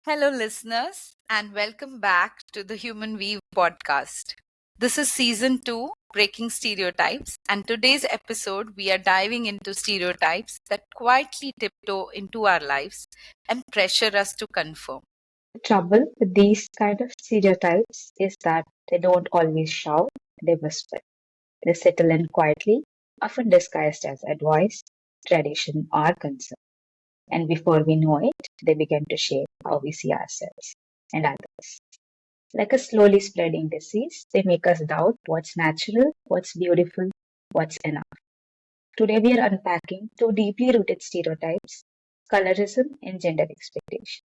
Hello, listeners, and welcome back to the Human Weave podcast. This is season 2, Breaking Stereotypes, and today's episode we are diving into stereotypes that quietly tiptoe into our lives and pressure us to conform. The trouble with these kind of stereotypes is that they don't always shout, they whisper. They settle in quietly, often disguised as advice, tradition, or concern. And before we know it, they begin to shape how we see ourselves and others. Like a slowly spreading disease, they make us doubt what's natural, what's beautiful, what's enough. Today we are unpacking two deeply rooted stereotypes: colorism and gender expectation.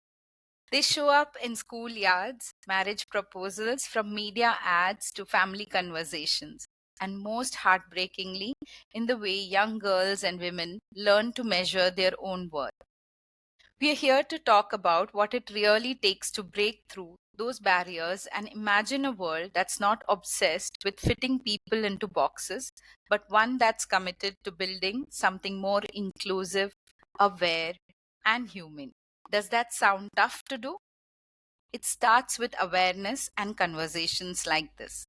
They show up in schoolyards, marriage proposals, from media ads to family conversations, and most heartbreakingly, in the way young girls and women learn to measure their own worth. We are here to talk about what it really takes to break through those barriers and imagine a world that's not obsessed with fitting people into boxes, but one that's committed to building something more inclusive, aware, and human. Does that sound tough to do? It starts with awareness and conversations like this.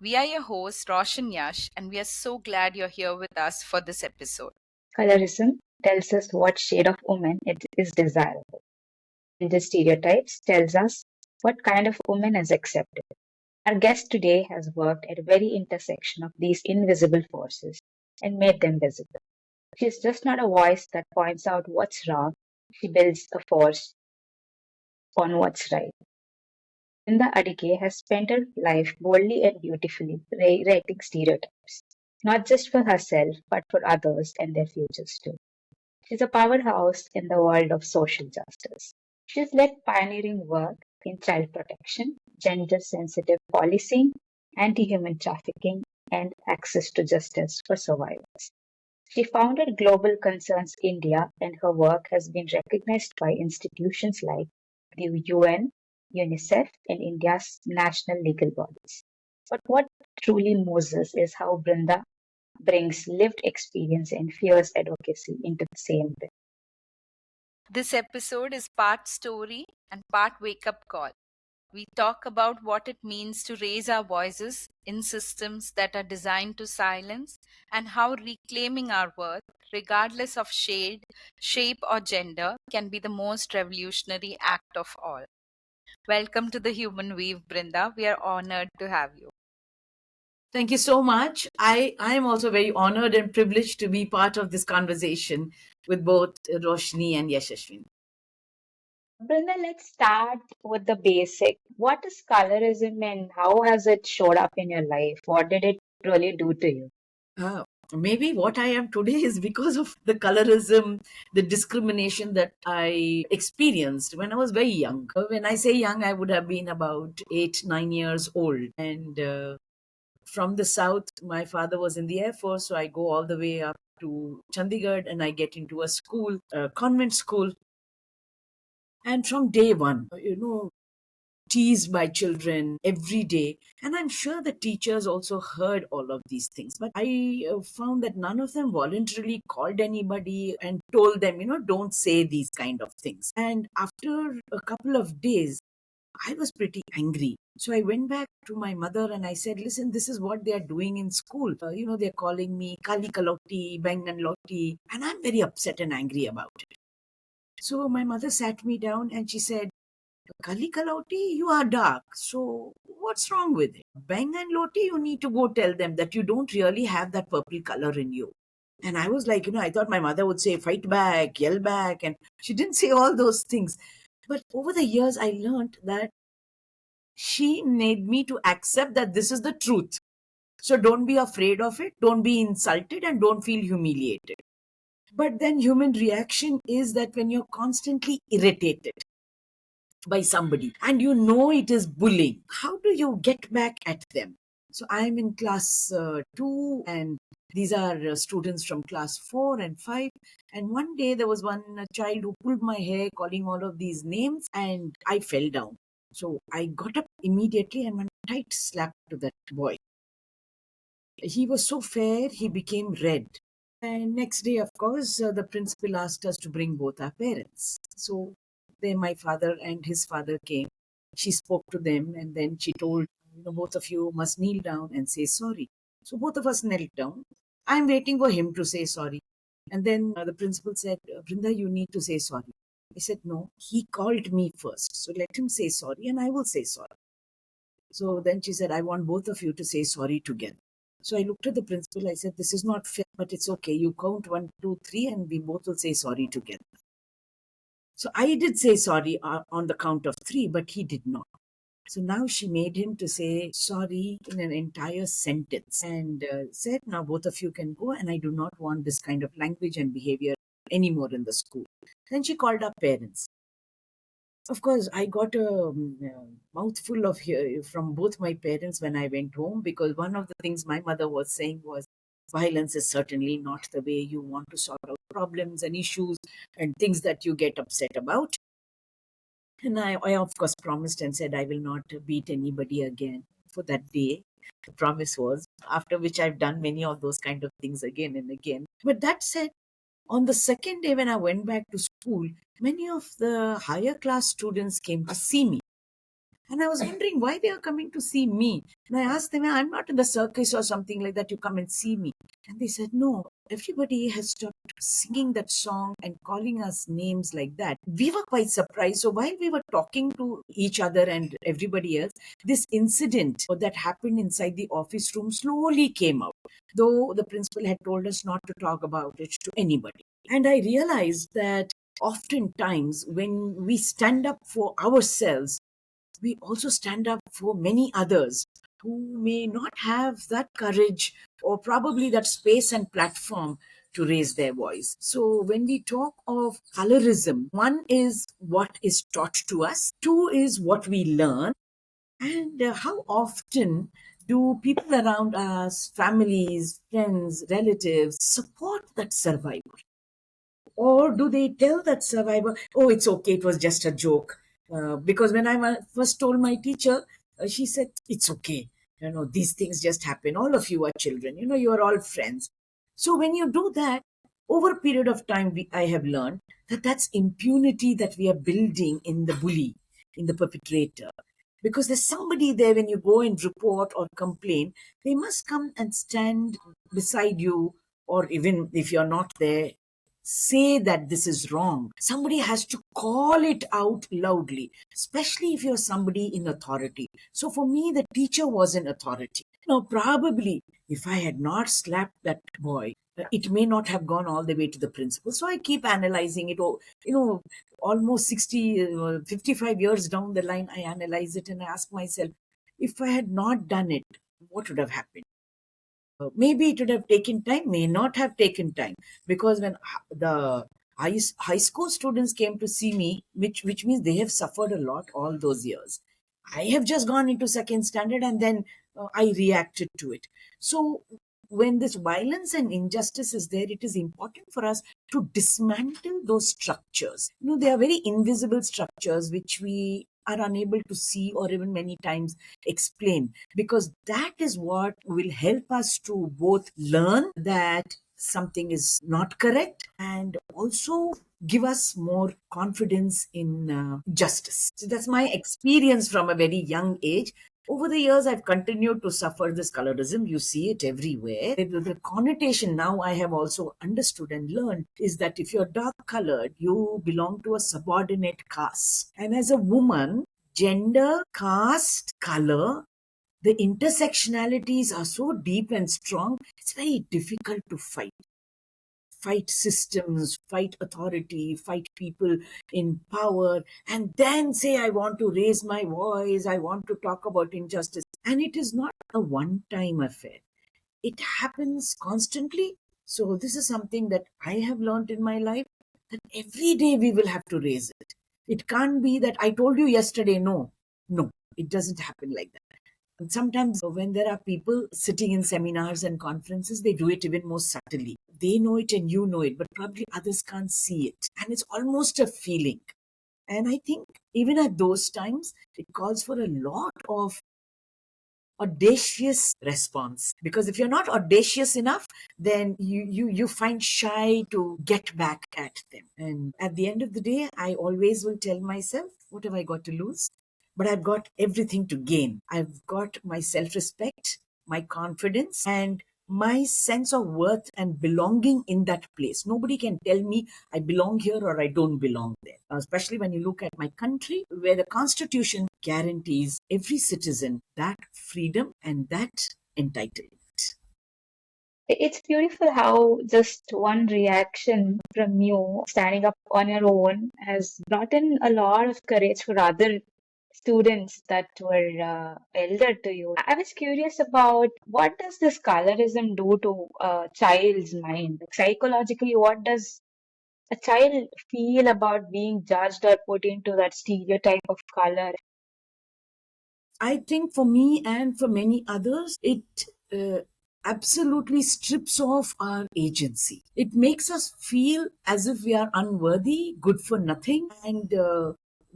We are your hosts, Rosh and Yash, and we are so glad you're here with us for this episode. Colorism tells us what shade of woman it is desirable. And the stereotypes tells us what kind of woman is accepted. Our guest today has worked at a very intersection of these invisible forces and made them visible. She's just not a voice that points out what's wrong, she builds a force on what's right. Brinda Adige has spent her life boldly and beautifully rewriting stereotypes, not just for herself, but for others and their futures too. She's a powerhouse in the world of social justice. She's led pioneering work in child protection, gender sensitive policing, anti human trafficking, and access to justice for survivors. She founded Global Concerns India, and her work has been recognized by institutions like the UN, UNICEF, and India's national legal bodies. But what truly moves us is how Brinda brings lived experience and fierce advocacy into the same way. This episode is part story and part wake up call. We talk about what it means to raise our voices in systems that are designed to silence and how reclaiming our worth, regardless of shade, shape, or gender, can be the most revolutionary act of all. Welcome to the Human Weave, Brinda. We are honored to have you. Thank you so much. I am also very honored and privileged to be part of this conversation with both Roshni and Yashashwin. Brinda, let's start with the basic. What is colorism and how has it showed up in your life? What did it really do to you? Uh, Maybe what I am today is because of the colorism, the discrimination that I experienced when I was very young. When I say young, I would have been about 8, 9 years old. And from the south, my father was in the Air Force, so I go all the way up to Chandigarh and I get into a school, a convent school. And from day one, teased by children every day. And I'm sure the teachers also heard all of these things. But I found that none of them voluntarily called anybody and told them, don't say these kind of things. And after a couple of days, I was pretty angry. So I went back to my mother and I said, listen, this is what they are doing in school. They're calling me Kali Kaloti, Bangan Loti, and I'm very upset and angry about it. So my mother sat me down and she said, Kali Kaloti, you are dark. So what's wrong with it? Bang and Loti, you need to go tell them that you don't really have that purple color in you. And I was like, I thought my mother would say, fight back, yell back. And she didn't say all those things. But over the years, I learned that she made me to accept that this is the truth. So don't be afraid of it, don't be insulted, and don't feel humiliated. But then human reaction is that when you're constantly irritated by somebody and it is bullying, how do you get back at them? So I'm in class 2 and these are students from class 4 and 5, and one day there was one child who pulled my hair calling all of these names and I fell down. So I got up immediately and one tight slap to that boy. He was so fair, he became red. And next day, of course, the principal asked us to bring both our parents. So Then my father and his father came. She spoke to them, and then she told, both of you must kneel down and say sorry. So both of us knelt down. I'm waiting for him to say sorry. And then the principal said, Brinda, you need to say sorry. I said, no, he called me first. So let him say sorry and I will say sorry. So then she said, I want both of you to say sorry together. So I looked at the principal. I said, this is not fair, but it's okay. You count 1, 2, 3, and we both will say sorry together. So I did say sorry on the count of 3, but he did not. So now she made him to say sorry in an entire sentence and said, now both of you can go, and I do not want this kind of language and behavior anymore in the school. Then she called our parents. Of course, I got a mouthful of from both my parents when I went home, because one of the things my mother was saying was, violence is certainly not the way you want to sort out problems and issues and things that you get upset about. And I of course promised and said I will not beat anybody again for that day. The promise was, after which I've done many of those kind of things again and again. But that said, on the second day when I went back to school, many of the higher class students came to see me. And I was wondering why they are coming to see me. And I asked them, I'm not in the circus or something like that, you come and see me. And they said, no, everybody has stopped singing that song and calling us names like that. We were quite surprised. So while we were talking to each other and everybody else, this incident that happened inside the office room slowly came out, though the principal had told us not to talk about it to anybody. And I realized that oftentimes when we stand up for ourselves, we also stand up for many others who may not have that courage or probably that space and platform to raise their voice. So when we talk of colorism, one is what is taught to us, two is what we learn, and how often do people around us, families, friends, relatives, support that survival? Or do they tell that survivor, oh, it's okay, it was just a joke? Because when I first told my teacher, she said, it's okay. These things just happen. All of you are children. You are all friends. So when you do that, over a period of time, I have learned that that's impunity that we are building in the bully, in the perpetrator. Because there's somebody there when you go and report or complain, they must come and stand beside you, or even if you're not there, say that this is wrong. Somebody has to call it out loudly, especially if you're somebody in authority. So for me, the teacher was in authority. Now, probably if I had not slapped that boy, it may not have gone all the way to the principal. So I keep analyzing it. Oh, almost 55 years down the line, I analyze it and I ask myself, if I had not done it, what would have happened? Maybe it would have taken time, may not have taken time, because when the high school students came to see me, which means they have suffered a lot all those years. I have just gone into second standard, and then I reacted to it. So when this violence and injustice is there, it is important for us to dismantle those structures. They are very invisible structures which we are unable to see or even many times explain, because that is what will help us to both learn that something is not correct and also give us more confidence in justice. So that's my experience from a very young age. Over the years, I've continued to suffer this colorism. You see it everywhere. The connotation now I have also understood and learned is that if you're dark colored, you belong to a subordinate caste. And as a woman, gender, caste, color, the intersectionalities are so deep and strong, it's very difficult to fight systems, fight authority, fight people in power, and then say, I want to raise my voice, I want to talk about injustice. And it is not a one time affair, it happens constantly. So, this is something that I have learned in my life, that every day we will have to raise it. It can't be that I told you yesterday, no. No, it doesn't happen like that. And sometimes when there are people sitting in seminars and conferences, they do it even more subtly. They know it and you know it, but probably others can't see it. And it's almost a feeling. And I think even at those times, it calls for a lot of audacious response, because if you're not audacious enough, then you find shy to get back at them. And at the end of the day, I always will tell myself, what have I got to lose? But I've got everything to gain. I've got my self-respect, my confidence, and my sense of worth and belonging in that place. Nobody can tell me I belong here or I don't belong there. Especially when you look at my country, where the constitution guarantees every citizen that freedom and that entitlement. It's beautiful how just one reaction from you standing up on your own has brought in a lot of courage for other students that were elder to you. I was curious about what does this colorism do to a child's mind? Like psychologically, what does a child feel about being judged or put into that stereotype of color? I think for me and for many others, it uh, absolutely strips off our agency. It makes us feel as if we are unworthy, good for nothing, and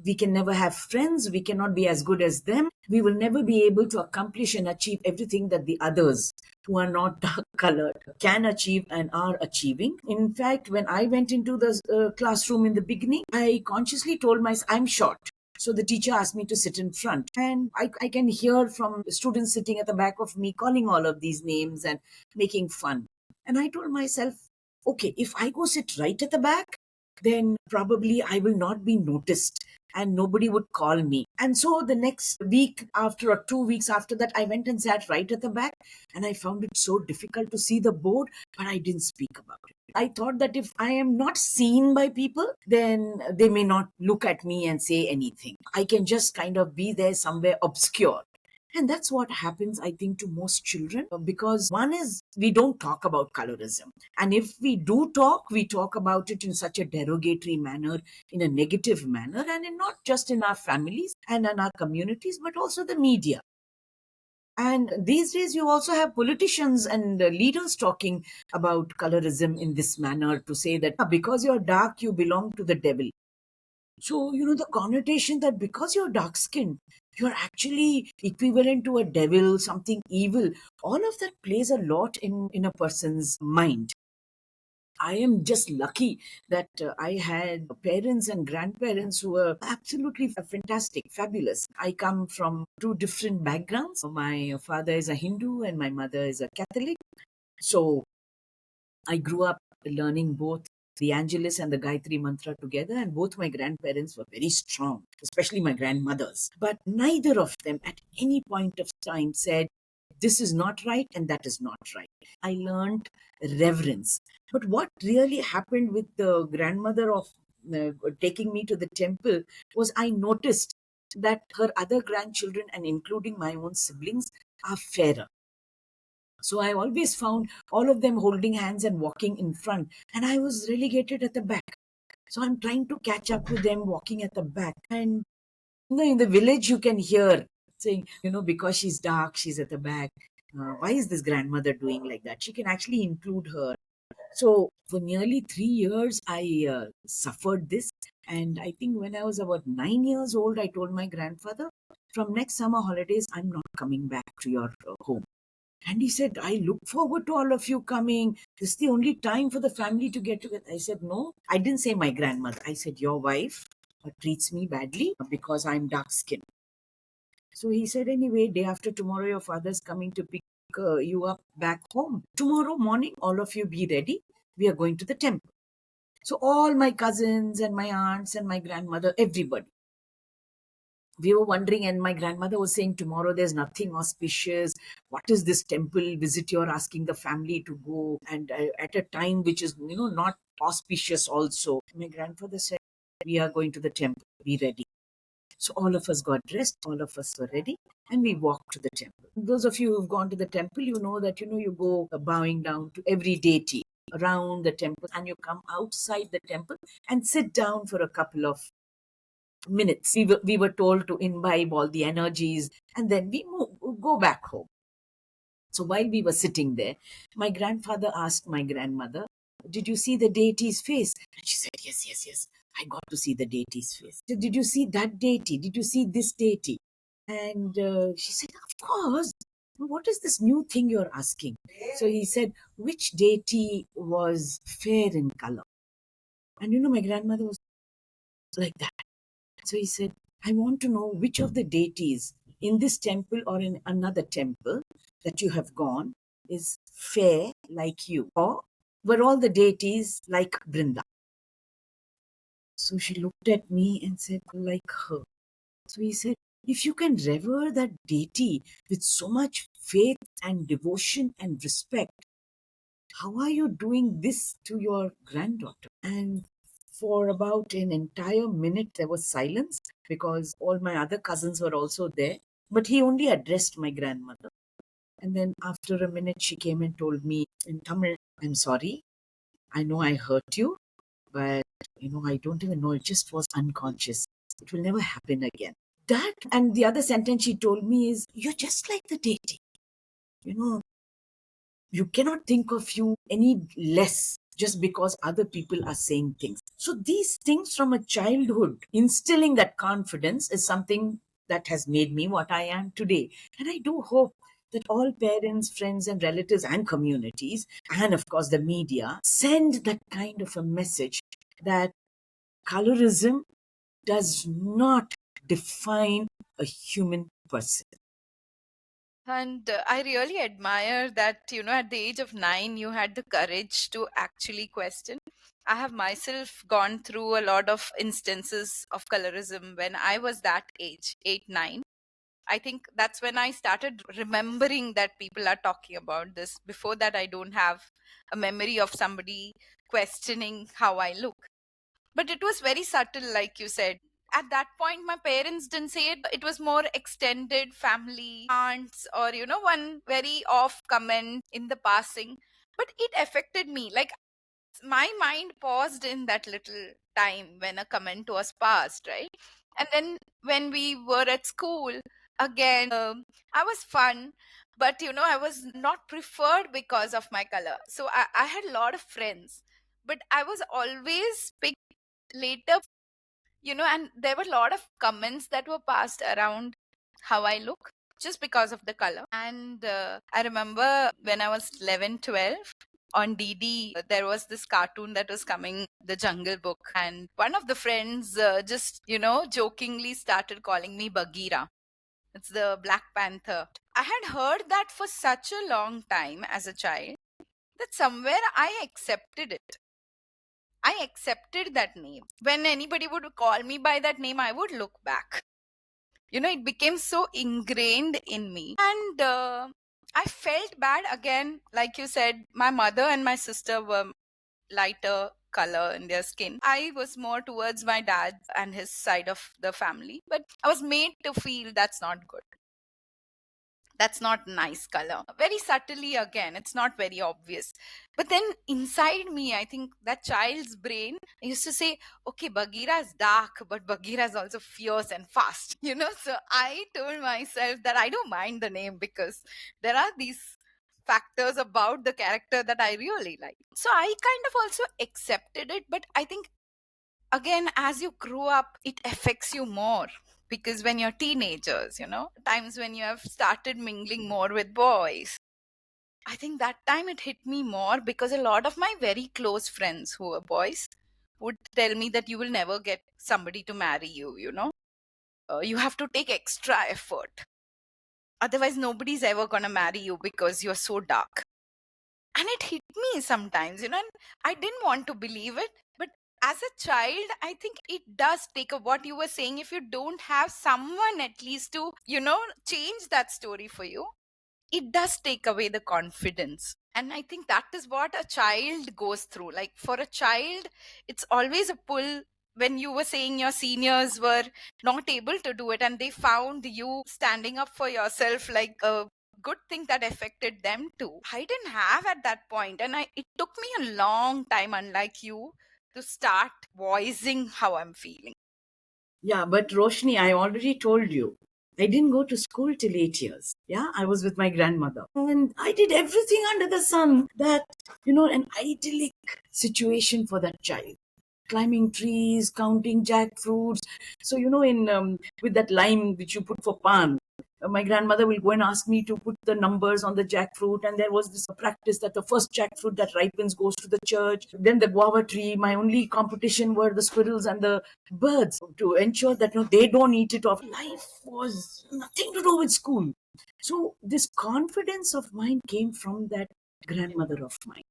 we can never have friends. We cannot be as good as them. We will never be able to accomplish and achieve everything that the others who are not dark colored can achieve and are achieving. In fact, when I went into the classroom in the beginning, I consciously told myself, I'm short. So the teacher asked me to sit in front, and I can hear from students sitting at the back of me calling all of these names and making fun. And I told myself, okay, if I go sit right at the back, then probably I will not be noticed and nobody would call me. And so the next week after, or 2 weeks after that, I went and sat right at the back, and I found it so difficult to see the board, but I didn't speak about it. I thought that if I am not seen by people, then they may not look at me and say anything. I can just kind of be there somewhere obscure. And that's what happens, I think, to most children, because one is we don't talk about colorism. And if we do talk, we talk about it in such a derogatory manner, in a negative manner, and not just in our families and in our communities, but also the media. And these days, you also have politicians and leaders talking about colorism in this manner, to say that because you're dark, you belong to the devil. So, the connotation that because you're dark skinned, you're actually equivalent to a devil, something evil, all of that plays a lot in a person's mind. I am just lucky that I had parents and grandparents who were absolutely fantastic, fabulous. I come from two different backgrounds. My father is a Hindu and my mother is a Catholic. So I grew up learning both the Angelus and the Gayatri Mantra together, and both my grandparents were very strong, especially my grandmothers. But neither of them at any point of time said, this is not right and that is not right. I learned reverence. But what really happened with the grandmother of taking me to the temple was I noticed that her other grandchildren, and including my own siblings, are fairer. So I always found all of them holding hands and walking in front, and I was relegated at the back. So I'm trying to catch up with them walking at the back. And in the village, you can hear saying, because she's dark, she's at the back. Why is this grandmother doing like that? She can actually include her. So for nearly 3 years, I suffered this. And I think when I was about 9 years old, I told my grandfather, from next summer holidays, I'm not coming back to your home. And he said, I look forward to all of you coming. This is the only time for the family to get together. I said, no. I didn't say my grandmother. I said, your wife treats me badly because I'm dark skinned. So he said, anyway, day after tomorrow, your father's coming to pick you up back home. Tomorrow morning, all of you be ready. We are going to the temple. So all my cousins and my aunts and my grandmother, everybody, we were wondering, and my grandmother was saying, tomorrow there's nothing auspicious. What is this temple visit you're asking the family to go, and at a time which is not auspicious also? My grandfather said, we are going to the temple, be ready. So all of us got dressed, all of us were ready, and we walked to the temple. Those of you who've gone to the temple, you know that you go bowing down to every deity around the temple, and you come outside the temple and sit down for a couple of minutes. We were told to imbibe all the energies, and then we go back home. So while we were sitting there, my grandfather asked my grandmother, did you see the deity's face? And she said, yes, yes, yes. I got to see the deity's face. Did you see that deity? Did you see this deity? And she said, of course. What is this new thing you're asking? So he said, which deity was fair in color? And my grandmother was like that. So he said, I want to know which of the deities in this temple or in another temple that you have gone is fair like you, or were all the deities like Brinda? So she looked at me and said, like her. So he said, if you can revere that deity with so much faith and devotion and respect, how are you doing this to your granddaughter? And for about an entire minute, there was silence because all my other cousins were also there. But he only addressed my grandmother. And then after a minute, she came and told me in Tamil, I'm sorry. I know I hurt you, but I don't even know. It just was unconscious. It will never happen again. That, and the other sentence she told me is, you're just like the deity. You know, you cannot think of you any less just because other people are saying things. So these things from a childhood, instilling that confidence is something that has made me what I am today. And I do hope that all parents, friends, and relatives and communities, and of course the media, send that kind of a message that colorism does not define a human person. And I really admire that, at the age of 9, you had the courage to actually question. I have myself gone through a lot of instances of colorism when I was that age, 8, 9. I think that's when I started remembering that people are talking about this. Before that, I don't have a memory of somebody questioning how I look. But it was very subtle, like you said. At that point, my parents didn't say it. It was more extended family, aunts, or, one very off comment in the passing. But it affected me. Like, my mind paused in that little time when a comment was passed, right? And then when we were at school, again, I was fun, but I was not preferred because of my color. So I had a lot of friends, but I was always picked later, and there were a lot of comments that were passed around how I look just because of the color. And I remember when I was 11, 12, on DD, there was this cartoon that was coming, The Jungle Book. And one of the friends just, jokingly started calling me Bagheera. It's the Black Panther. I had heard that for such a long time as a child that somewhere I accepted it. I accepted that name. When anybody would call me by that name, I would look back. It became so ingrained in me. And I felt bad again. Like you said, my mother and my sister were lighter color in their skin. I was more towards my dad and his side of the family. But I was made to feel that's not good. That's not nice color. Very subtly, again, it's not very obvious. But then inside me, I think that child's brain used to say, okay, Bagheera is dark, but Bagheera is also fierce and fast. So I told myself that I don't mind the name because there are these factors about the character that I really like. So I kind of also accepted it, but I think again, as you grow up, it affects you more because when you're teenagers, times when you have started mingling more with boys, I think that time it hit me more because a lot of my very close friends who were boys would tell me that you will never get somebody to marry you. You have to take extra effort. Otherwise, nobody's ever gonna marry you because you're so dark. And it hit me sometimes, and I didn't want to believe it. But as a child, I think it does take what you were saying. If you don't have someone at least to, change that story for you, it does take away the confidence. And I think that is what a child goes through. Like for a child, it's always a pull. When you were saying your seniors were not able to do it and they found you standing up for yourself, like a good thing that affected them too. I didn't have at that point, and it took me a long time, unlike you, to start voicing how I'm feeling. Yeah, but Roshni, I already told you, I didn't go to school till 8 years. Yeah, I was with my grandmother. And I did everything under the sun that, an idyllic situation for that child. Climbing trees, counting jackfruits. So, in with that lime which you put for pan, My grandmother will go and ask me to put the numbers on the jackfruit, and there was this practice that the first jackfruit that ripens goes to the church. Then the guava tree, my only competition were the squirrels and the birds, to ensure that they don't eat it off. Life was nothing to do with school. So this confidence of mine came from that grandmother of mine,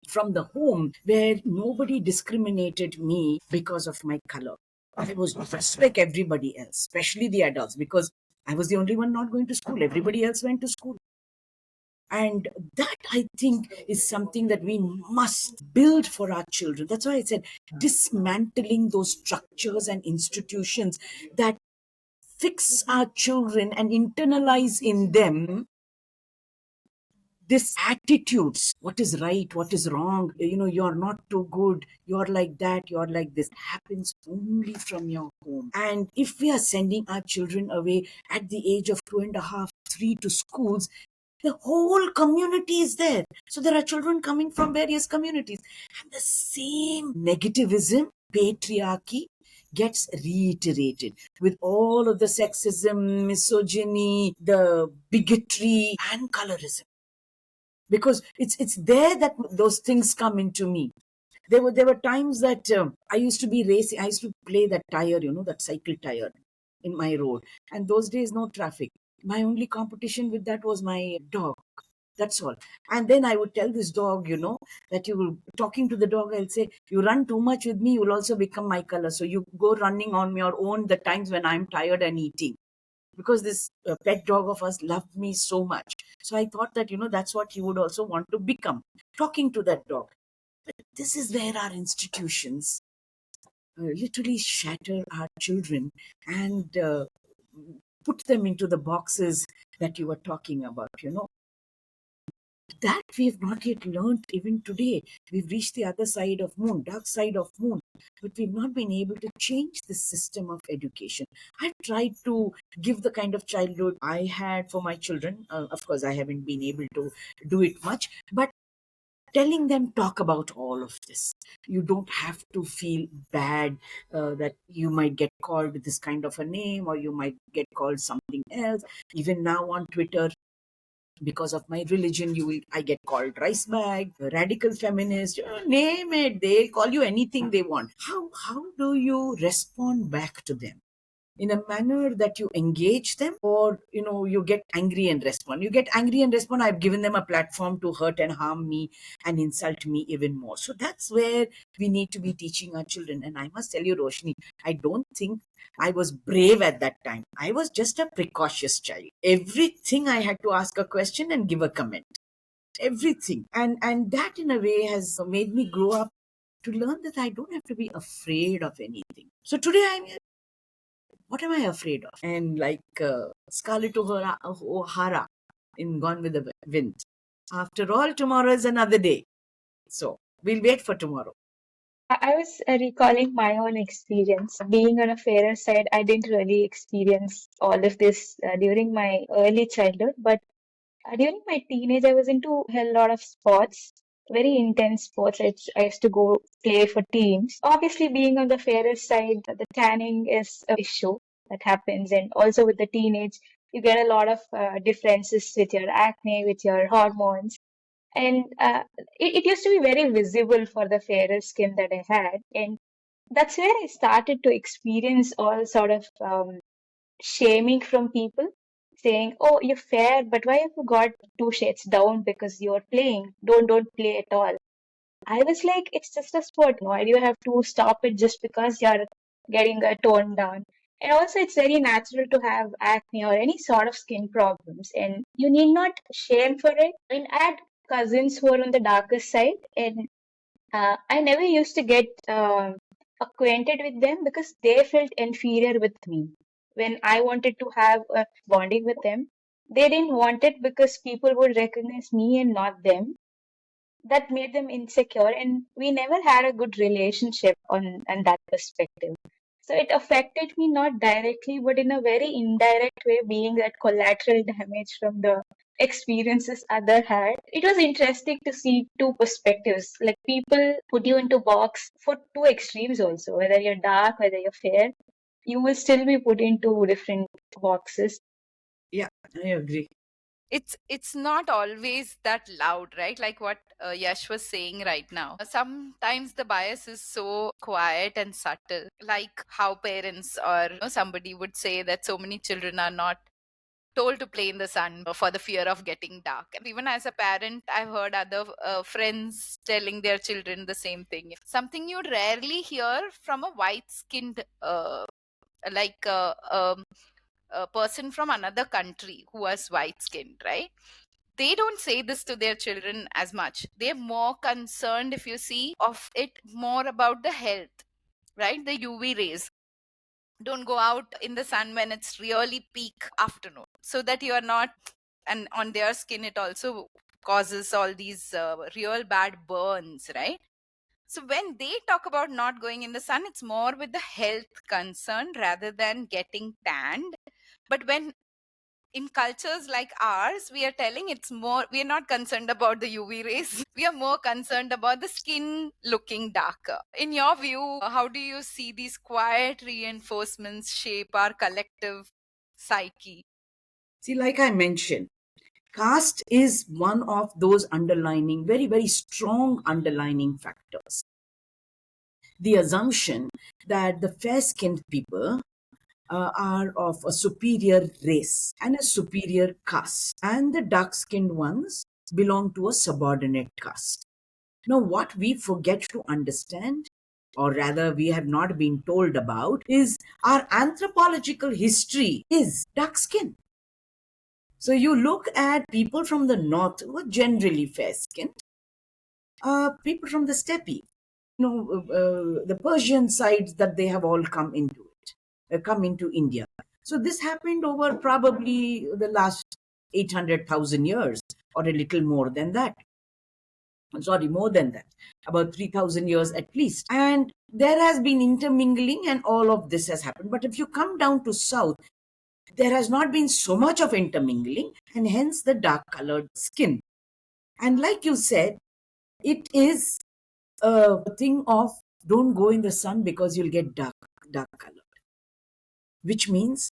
from the home where nobody discriminated me because of my color. I was just like everybody else, especially the adults, because I was the only one not going to school. Everybody else went to school. And that, I think, is something that we must build for our children. That's why I said dismantling those structures and institutions that fix our children and internalize in them this attitudes, what is right, what is wrong, you're not too good, you're like that, you're like this, happens only from your home. And if we are sending our children away at the age of 2.5, 3 to schools, the whole community is there. So there are children coming from various communities, and the same negativism, patriarchy, gets reiterated with all of the sexism, misogyny, the bigotry, and colorism, because it's there that those things come into me. There were times that I used to be racing. I used to play that tire, that cycle tire in my road. And those days, no traffic. My only competition with that was my dog. That's all. And then I would tell this dog, that you will, talking to the dog, I'll say, you run too much with me, you will also become my color. So you go running on your own the times when I'm tired and eating, because this pet dog of us loved me so much. So I thought that, that's what he would also want to become, talking to that dog. But this is where our institutions literally shatter our children and put them into the boxes that you were talking about. That we have not yet learned even today. We've reached the other side of moon, dark side of moon, but we've not been able to change the system of education. I've tried to give the kind of childhood I had for my children. Of course, I haven't been able to do it much, but telling them, talk about all of this. You don't have to feel bad that you might get called this kind of a name, or you might get called something else. Even now on Twitter, because of my religion, I get called rice bag, radical feminist, name it. They call you anything they want. How do you respond back to them? In a manner that you engage them, or you get angry and respond. You get angry and respond, I've given them a platform to hurt and harm me and insult me even more. So that's where we need to be teaching our children. And I must tell you, Roshni, I don't think I was brave at that time. I was just a precocious child. Everything I had to ask a question and give a comment, everything. And that in a way has made me grow up to learn that I don't have to be afraid of anything. So today what am I afraid of? And like Scarlett O'Hara in Gone with the Wind, after all, tomorrow is another day. So we'll wait for tomorrow. I was recalling my own experience. Being on a fairer side, I didn't really experience all of this during my early childhood, but during my teenage, I was into a lot of sports, very intense sports. I used to go play for teams. Obviously, being on the fairer side, the tanning is an issue that happens, and also with the teenage, you get a lot of differences with your acne, with your hormones. And it used to be very visible for the fairer skin that I had. And that's where I started to experience all sort of shaming from people, saying, "Oh, you're fair, but why have you got two shades down because you're playing? Don't play at all." I was like, "It's just a sport. Why do you have to stop it just because you're getting a tone down?" And also, it's very natural to have acne or any sort of skin problems, and you need not shame for it. And I had cousins who are on the darker side, and I never used to get acquainted with them because they felt inferior with me. When I wanted to have a bonding with them, they didn't want it because people would recognize me and not them. That made them insecure, and we never had a good relationship on that perspective. So it affected me not directly, but in a very indirect way, being that collateral damage from the experiences other had. It was interesting to see two perspectives. Like people put you into box for two extremes also, whether you're dark, whether you're fair, you will still be put into different boxes. Yeah, I agree. It's not always that loud, right? Like what Yash was saying right now. Sometimes the bias is so quiet and subtle, like how parents or somebody would say that so many children are not told to play in the sun for the fear of getting dark. And even as a parent, I've heard other friends telling their children the same thing. Something you'd rarely hear from a white skinned like a person from another country who was white skinned, right? They don't say this to their children as much. They're more concerned, if you see, of it more about the health, right? The UV rays. Don't go out in the sun when it's really peak afternoon, so that you are not, and on their skin it also causes all these real bad burns, right? So when they talk about not going in the sun, it's more with the health concern rather than getting tanned. But when in cultures like ours, we are telling it's more, we are not concerned about the UV rays. We are more concerned about the skin looking darker. In your view, how do you see these quiet reinforcements shape our collective psyche? See, like I mentioned, caste is one of those underlining, very, very strong underlining factors. The assumption that the fair skinned people are of a superior race and a superior caste, and the dark skinned ones belong to a subordinate caste. Now, what we forget to understand, or rather, we have not been told about, is our anthropological history is dark skin. So, you look at people from the north who are generally fair skinned, people from the steppe, the Persian sides, that they have all come into it, come into India. So this happened over probably the last 800,000 years, or a little more than that. Sorry, more than that, about 3,000 years at least. And there has been intermingling, and all of this has happened. But if you come down to south, there has not been so much of intermingling, and hence the dark colored skin. And like you said, it is a thing of don't go in the sun because you'll get dark colored, which means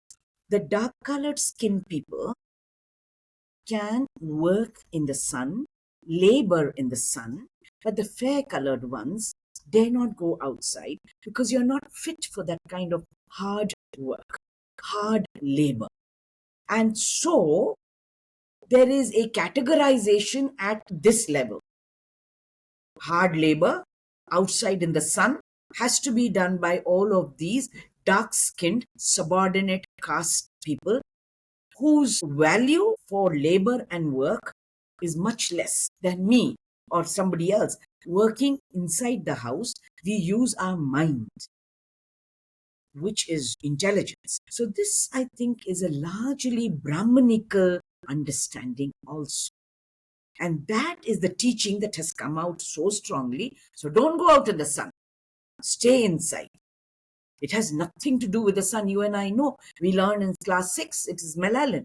the dark colored skin people can work in the sun, labor in the sun, but the fair colored ones dare not go outside because you're not fit for that kind of hard work, hard labor. And so there is a categorization at this level. Hard labor outside in the sun has to be done by all of these dark skinned subordinate caste people whose value for labor and work is much less than me or somebody else. Working inside the house, we use our mind, which is intelligence. So, this I think is a largely Brahmanical understanding also. And that is the teaching that has come out so strongly. So, don't go out in the sun, stay inside. It has nothing to do with the sun. You and I know. We learn in class 6, it is melanin.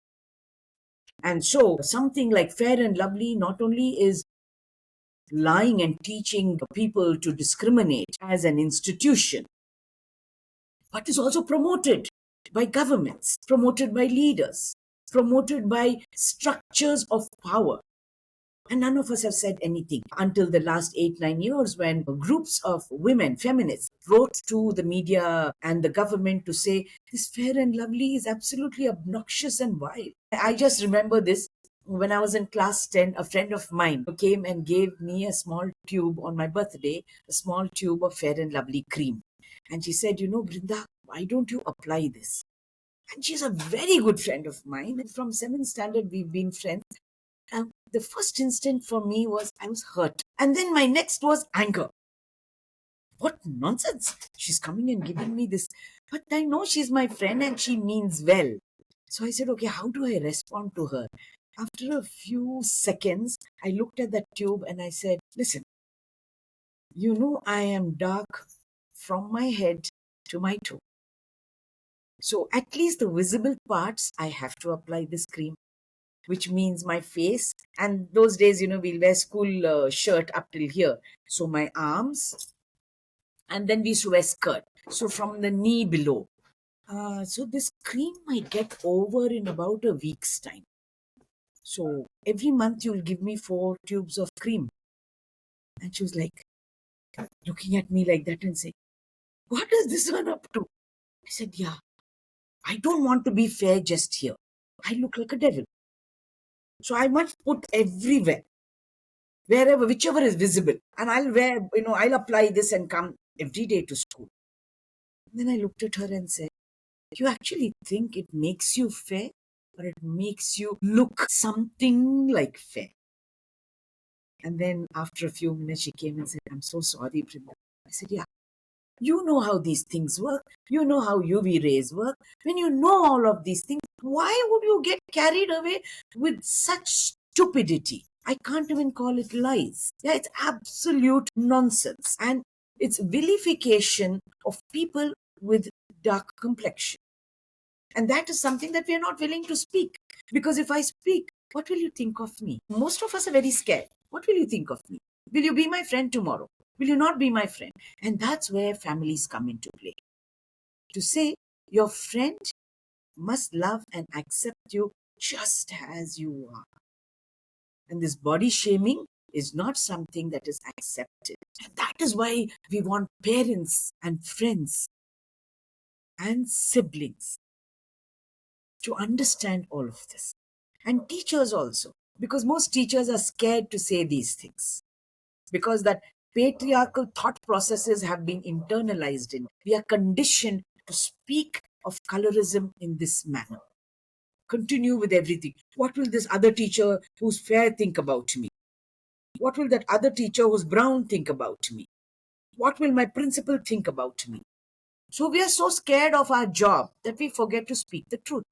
And so something like Fair and Lovely not only is lying and teaching people to discriminate as an institution, but is also promoted by governments, promoted by leaders, promoted by structures of power. And none of us have said anything until the last 8, 9 years, when groups of women, feminists, wrote to the media and the government to say this Fair and Lovely is absolutely obnoxious and vile. I just remember this. When I was in class 10, a friend of mine came and gave me a small tube on my birthday, a small tube of Fair and Lovely cream. And she said, Brinda, why don't you apply this? And she's a very good friend of mine. And from 7th standard, we've been friends. The first instant for me was I was hurt. And then my next was anger. What nonsense. She's coming and giving me this. But I know she's my friend and she means well. So I said, okay, how do I respond to her? After a few seconds, I looked at that tube and I said, listen, I am dark from my head to my toe. So at least the visible parts, I have to apply this cream, which means my face. And those days, we'll wear school shirt up till here. So my arms, and then we used to wear skirt. So from the knee below. So this cream might get over in about a week's time. So every month you'll give me 4 tubes of cream. And she was like looking at me like that and saying, what is this one up to? I said, yeah, I don't want to be fair just here. I look like a devil. So I must put everywhere, wherever, whichever is visible. And I'll wear, I'll apply this and come every day to school. And then I looked at her and said, you actually think it makes you fair or it makes you look something like fair? And then after a few minutes, she came and said, I'm so sorry, Brinda. I said, yeah, you know how these things work. You know how UV rays work. When you know all of these things, why would you get carried away with such stupidity? I can't even call it lies. Yeah, it's absolute nonsense. And it's vilification of people with dark complexion. And that is something that we are not willing to speak. Because if I speak, what will you think of me? Most of us are very scared. What will you think of me? Will you be my friend tomorrow? Will you not be my friend? And that's where families come into play. To say your friend must love and accept you just as you are. And this body shaming is not something that is accepted. And that is why we want parents and friends and siblings to understand all of this. And teachers also, because most teachers are scared to say these things, because that patriarchal thought processes have been internalized in. We are conditioned to speak of colorism in this manner. Continue with everything. What will this other teacher who's fair think about me? What will that other teacher who's brown think about me? What will my principal think about me? So we are so scared of our job that we forget to speak the truth.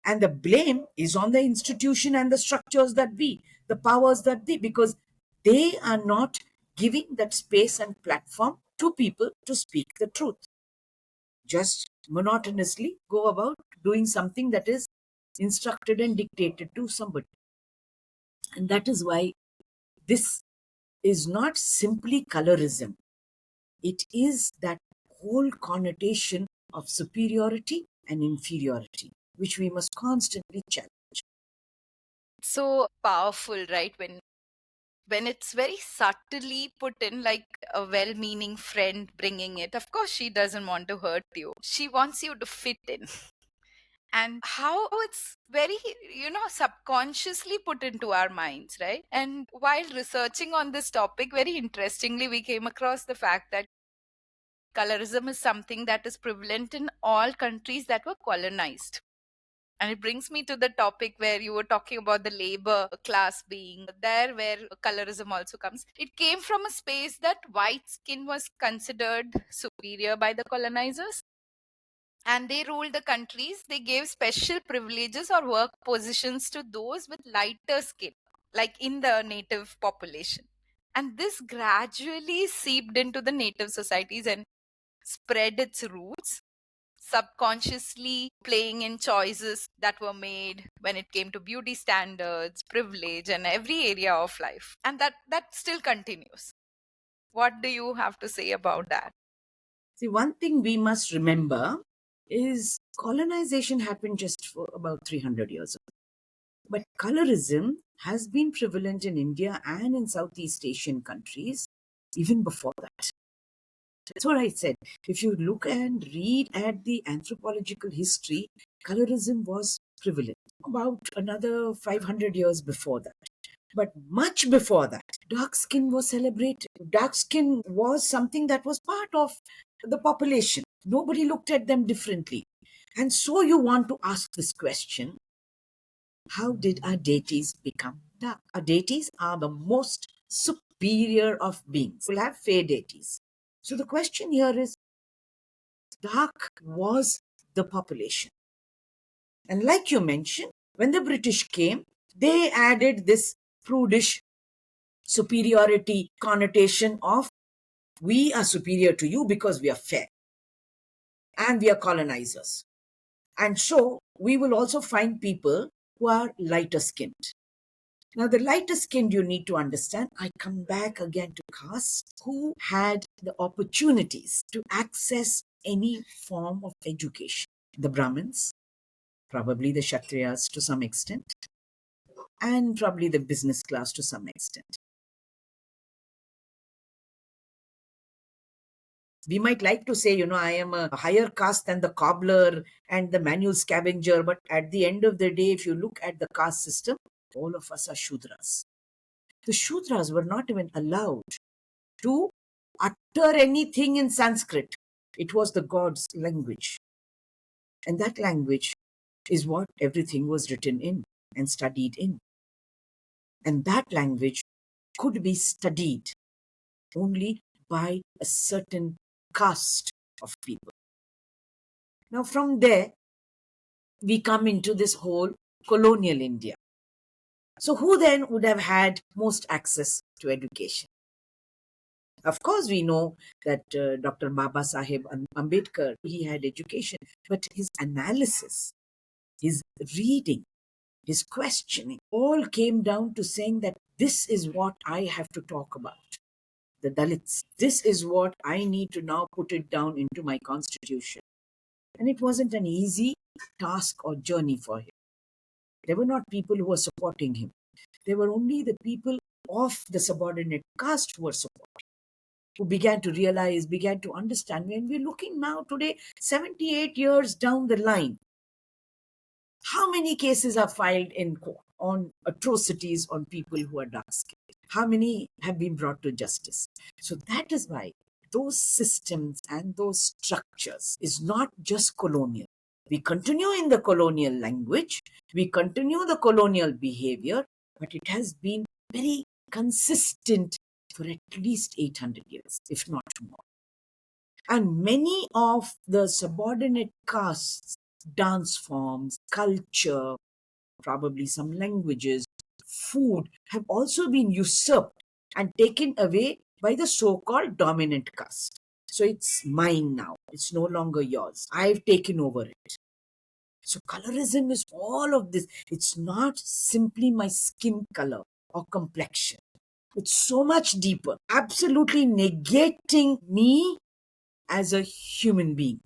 And the blame is on the institution and the structures that be, the powers that be, because they are not giving that space and platform to people to speak the truth. Just monotonously go about doing something that is instructed and dictated to somebody. And that is why this is not simply colorism. It is that whole connotation of superiority and inferiority, which we must constantly challenge. So powerful, right? When it's very subtly put in, like a well-meaning friend bringing it. Of course she doesn't want to hurt you, she wants you to fit in. And how it's very, subconsciously put into our minds, right? And while researching on this topic, very interestingly, we came across the fact that colorism is something that is prevalent in all countries that were colonized. And it brings me to the topic where you were talking about the labor class being there, where colorism also comes. It came from a space that white skin was considered superior by the colonizers. And they ruled the countries. They gave special privileges or work positions to those with lighter skin, like in the native population. And this gradually seeped into the native societies and spread its roots, subconsciously playing in choices that were made when it came to beauty standards, privilege, and every area of life. And that still continues. What do you have to say about that? See, one thing we must remember is colonization happened just for about 300 years ago. But colorism has been prevalent in India and in Southeast Asian countries even before that. That's what I said. If you look and read at the anthropological history, colorism was prevalent about another 500 years before that. But much before that, dark skin was celebrated. Dark skin was something that was part of the population. Nobody looked at them differently. And so you want to ask this question: how did our deities become dark? Our deities are the most superior of beings. We'll have fair deities. So the question here is, dark was the population. And like you mentioned, when the British came, they added this prudish superiority connotation of we are superior to you because we are fair and we are colonizers. And so we will also find people who are lighter skinned. Now, the lighter skinned, you need to understand, I come back again to castes who had the opportunities to access any form of education. The Brahmins, probably the Kshatriyas to some extent, and probably the business class to some extent. We might like to say, I am a higher caste than the cobbler and the manual scavenger, but at the end of the day, if you look at the caste system, all of us are Shudras. The Shudras were not even allowed to utter anything in Sanskrit. It was the gods' language. And that language is what everything was written in and studied in. And that language could be studied only by a certain caste of people. Now, from there, we come into this whole colonial India. So, who then would have had most access to education? Of course, we know that Dr. Baba Sahib Ambedkar, he had education, but his analysis, his reading, his questioning, all came down to saying that this is what I have to talk about. The Dalits. This is what I need to now put it down into my constitution. And it wasn't an easy task or journey for him. There were not people who were supporting him. There were only the people of the subordinate caste who were supporting, who began to realize, began to understand. When we're looking now today, 78 years down the line, how many cases are filed in court on atrocities on people who are dark skinned? How many have been brought to justice? So that is why those systems and those structures is not just colonial. We continue in the colonial language, we continue the colonial behavior, but it has been very consistent for at least 800 years, if not more. And many of the subordinate castes, dance forms, culture, probably some languages, food, have also been usurped and taken away by the so-called dominant caste. So it's mine now. It's no longer yours. I've taken over it. So colorism is all of this. It's not simply my skin color or complexion. It's so much deeper, absolutely negating me as a human being,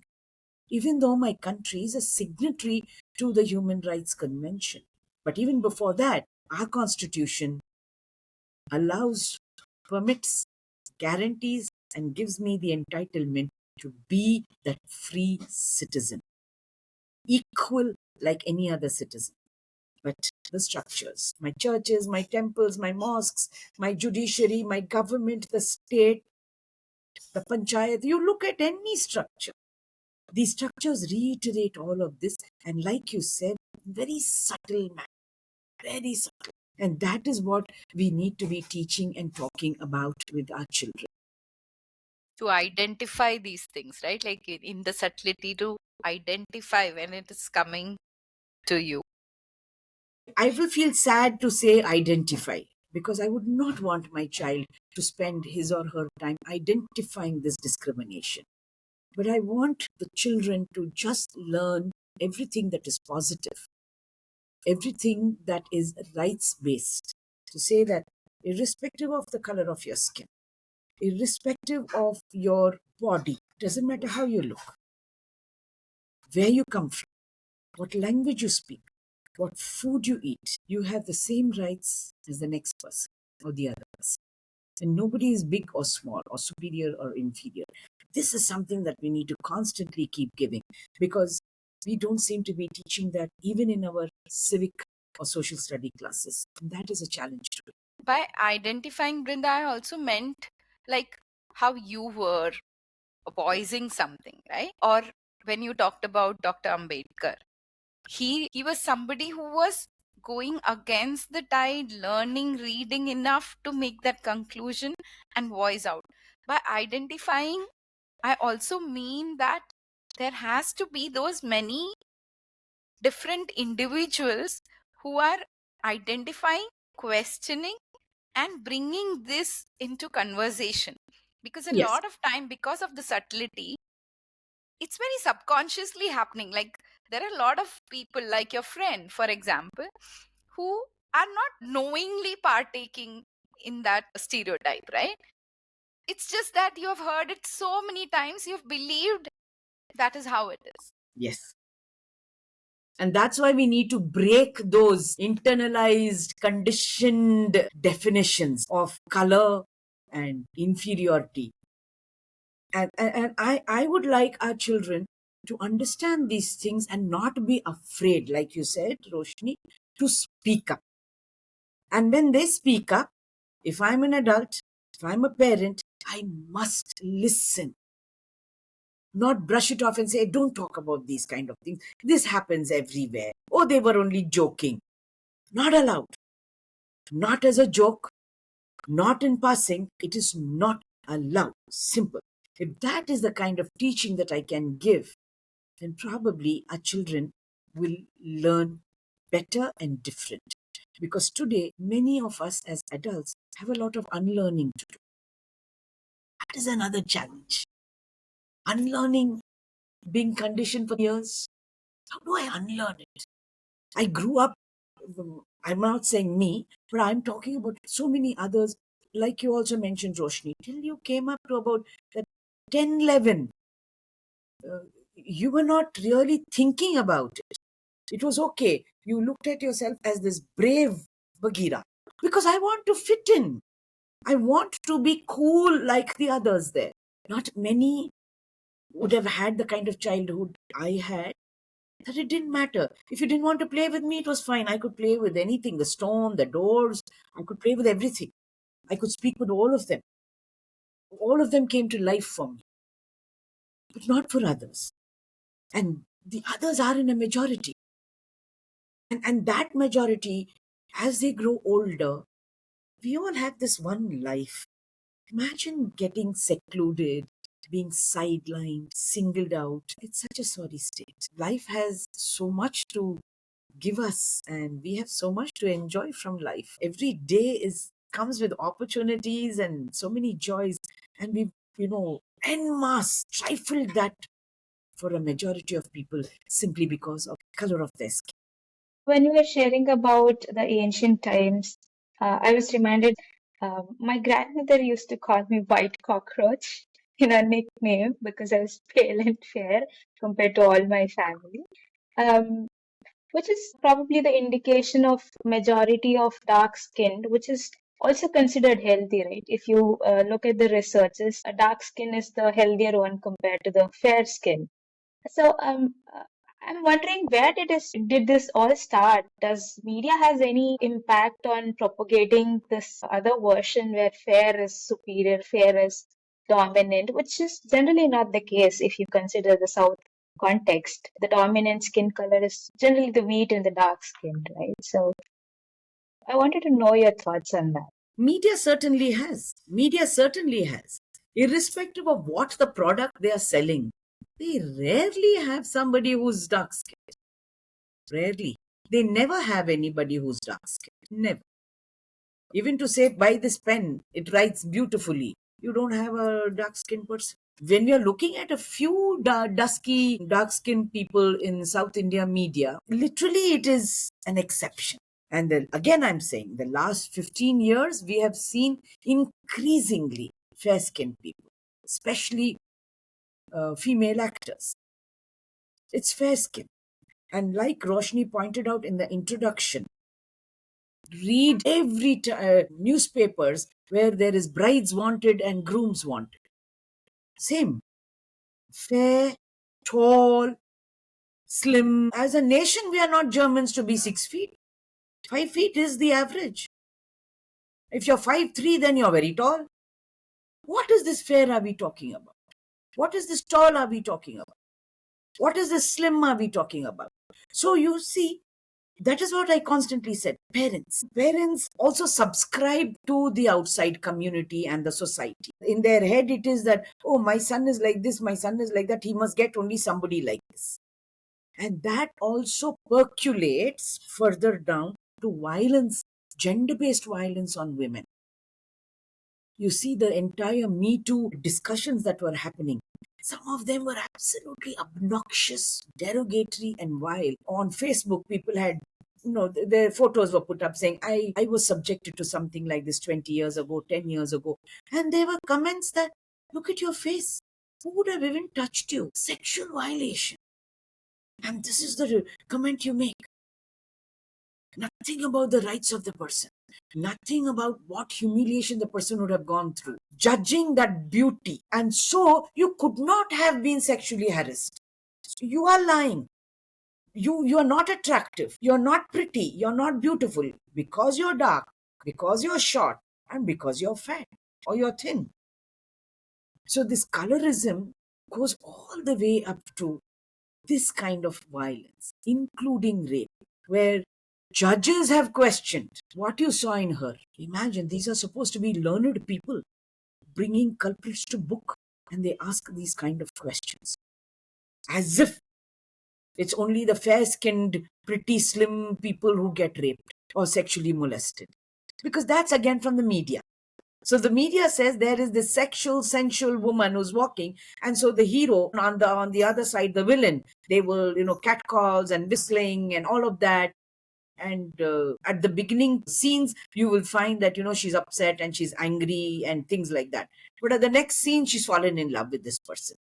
even though my country is a signatory to the Human Rights Convention. But even before that, our constitution allows, permits, guarantees, and gives me the entitlement to be that free citizen, equal like any other citizen. But the structures, my churches, my temples, my mosques, my judiciary, my government, the state, the panchayat, you look at any structure. These structures reiterate all of this, and like you said, very subtle manner, very subtle. And that is what we need to be teaching and talking about with our children. To identify these things, right? Like in the subtlety, to identify when it is coming to you. I will feel sad to say identify, because I would not want my child to spend his or her time identifying this discrimination. But I want the children to just learn everything that is positive, everything that is rights based. To say that irrespective of the color of your skin, irrespective of your body, doesn't matter how you look, where you come from, what language you speak, what food you eat, you have the same rights as the next person or the other person. And nobody is big or small or superior or inferior. This is something that we need to constantly keep giving, because we don't seem to be teaching that even in our civic or social study classes. And that is a challenge to it. By identifying, Brinda, I also meant like how you were voicing something, right? Or when you talked about Dr. Ambedkar, he was somebody who was going against the tide, learning, reading enough to make that conclusion and voice out. By identifying, I also mean that there has to be those many different individuals who are identifying, questioning, and bringing this into conversation. Because a Yes. lot of time, because of the subtlety, it's very subconsciously happening. Like there are a lot of people, like your friend, for example, who are not knowingly partaking in that stereotype, right? It's just that you have heard it so many times, you've believed That is how it is. Yes. And that's why we need to break those internalized, conditioned definitions of color and inferiority. And I would like our children to understand these things and not be afraid, like you said, Roshni, to speak up. And when they speak up, if I'm an adult, if I'm a parent, I must listen, not brush it off and say, don't talk about these kind of things. This happens everywhere. Oh, they were only joking. Not allowed. Not as a joke, not in passing. It is not allowed. Simple. If that is the kind of teaching that I can give, then probably our children will learn better and different. Because today, many of us as adults have a lot of unlearning to do. That is another challenge. Unlearning, being conditioned for years. How do I unlearn it? I grew up, I'm not saying me, but I'm talking about so many others, like you also mentioned, Roshni, till you came up to about that 10, 11, you were not really thinking about it. It was okay. You looked at yourself as this brave Bagheera. Because I want to fit in. I want to be cool like the others there. Not many would have had the kind of childhood I had, that it didn't matter. If you didn't want to play with me, it was fine. I could play with anything, the stone, the doors. I could play with everything. I could speak with all of them. All of them came to life for me, but not for others. And the others are in a majority. And that majority, as they grow older, we all have this one life. Imagine getting secluded, being sidelined, singled out. It's such a sorry state. Life has so much to give us, and we have so much to enjoy from life. Every day comes with opportunities and so many joys, and we've en masse trifled that for a majority of people simply because of color of their skin. When you were sharing about the ancient times, I was reminded my grandmother used to call me white cockroach in a nickname because I was pale and fair compared to all my family. Um, which is probably the indication of majority of dark skinned, which is also considered healthy, right? If you look at the researches, a dark skin is the healthier one compared to the fair skin. So I'm wondering, where did this all start? Does media has any impact on propagating this other version where fair is superior, fair is dominant, which is generally not the case if you consider the South context. The dominant skin color is generally the wheat and the dark skin, right? So I wanted to know your thoughts on that. Media certainly has. Media certainly has. Irrespective of what the product they are selling, they rarely have somebody who's dark skinned. Rarely. They never have anybody who's dark skinned. Never. Even to say, buy this pen, it writes beautifully. You don't have a dark skinned person. When we are looking at a few dusky, dark skinned people in South India media, literally it is an exception. And then again, I'm saying the last 15 years, we have seen increasingly fair skinned people, especially female actors. It's fair skin. And like Roshni pointed out in the introduction, read every newspapers where there is brides wanted and grooms wanted. Same. Fair, tall, slim. As a nation, we are not Germans to be 6 feet. 5 feet is the average. If you're 5'3", then you're very tall. What is this fair are we talking about? What is this tall are we talking about? What is this slim are we talking about? So you see, that is what I constantly said. Parents also subscribe to the outside community and the society. In their head, it is that, oh, my son is like this, my son is like that, he must get only somebody like this. And that also percolates further down to violence, gender-based violence on women. You see the entire Me Too discussions that were happening. Some of them were absolutely obnoxious, derogatory, and vile. On Facebook, people had, their photos were put up saying, I was subjected to something like this 20 years ago, 10 years ago. And there were comments that, look at your face. Who would have even touched you? Sexual violation. And this is the comment you make. Nothing about the rights of the person. Nothing about what humiliation the person would have gone through. Judging that beauty. And so you could not have been sexually harassed. You are lying. You are not attractive. You're not pretty. You're not beautiful. Because you're dark. Because you're short. And because you're fat. Or you're thin. So this colorism goes all the way up to this kind of violence, including rape, where judges have questioned what you saw in her. Imagine, these are supposed to be learned people bringing culprits to book, and they ask these kind of questions as if it's only the fair-skinned, pretty, slim people who get raped or sexually molested. Because that's again from the media. So the media says there is this sexual, sensual woman who's walking, and so the hero on the other side, the villain, they will, catcalls and whistling and all of that. And at the beginning scenes, you will find that she's upset and she's angry and things like that. But at the next scene, she's fallen in love with this person.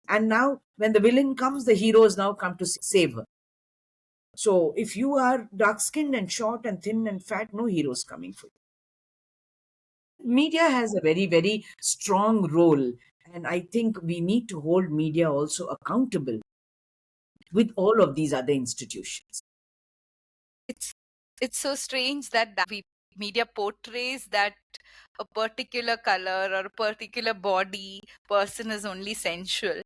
And now, when the villain comes, the heroes now come to save her. So if you are dark-skinned and short and thin and fat, no heroes coming for you. Media has a very, very strong role, and I think we need to hold media also accountable with all of these other institutions. It's so strange that media portrays that a particular color or a particular body person is only sensual,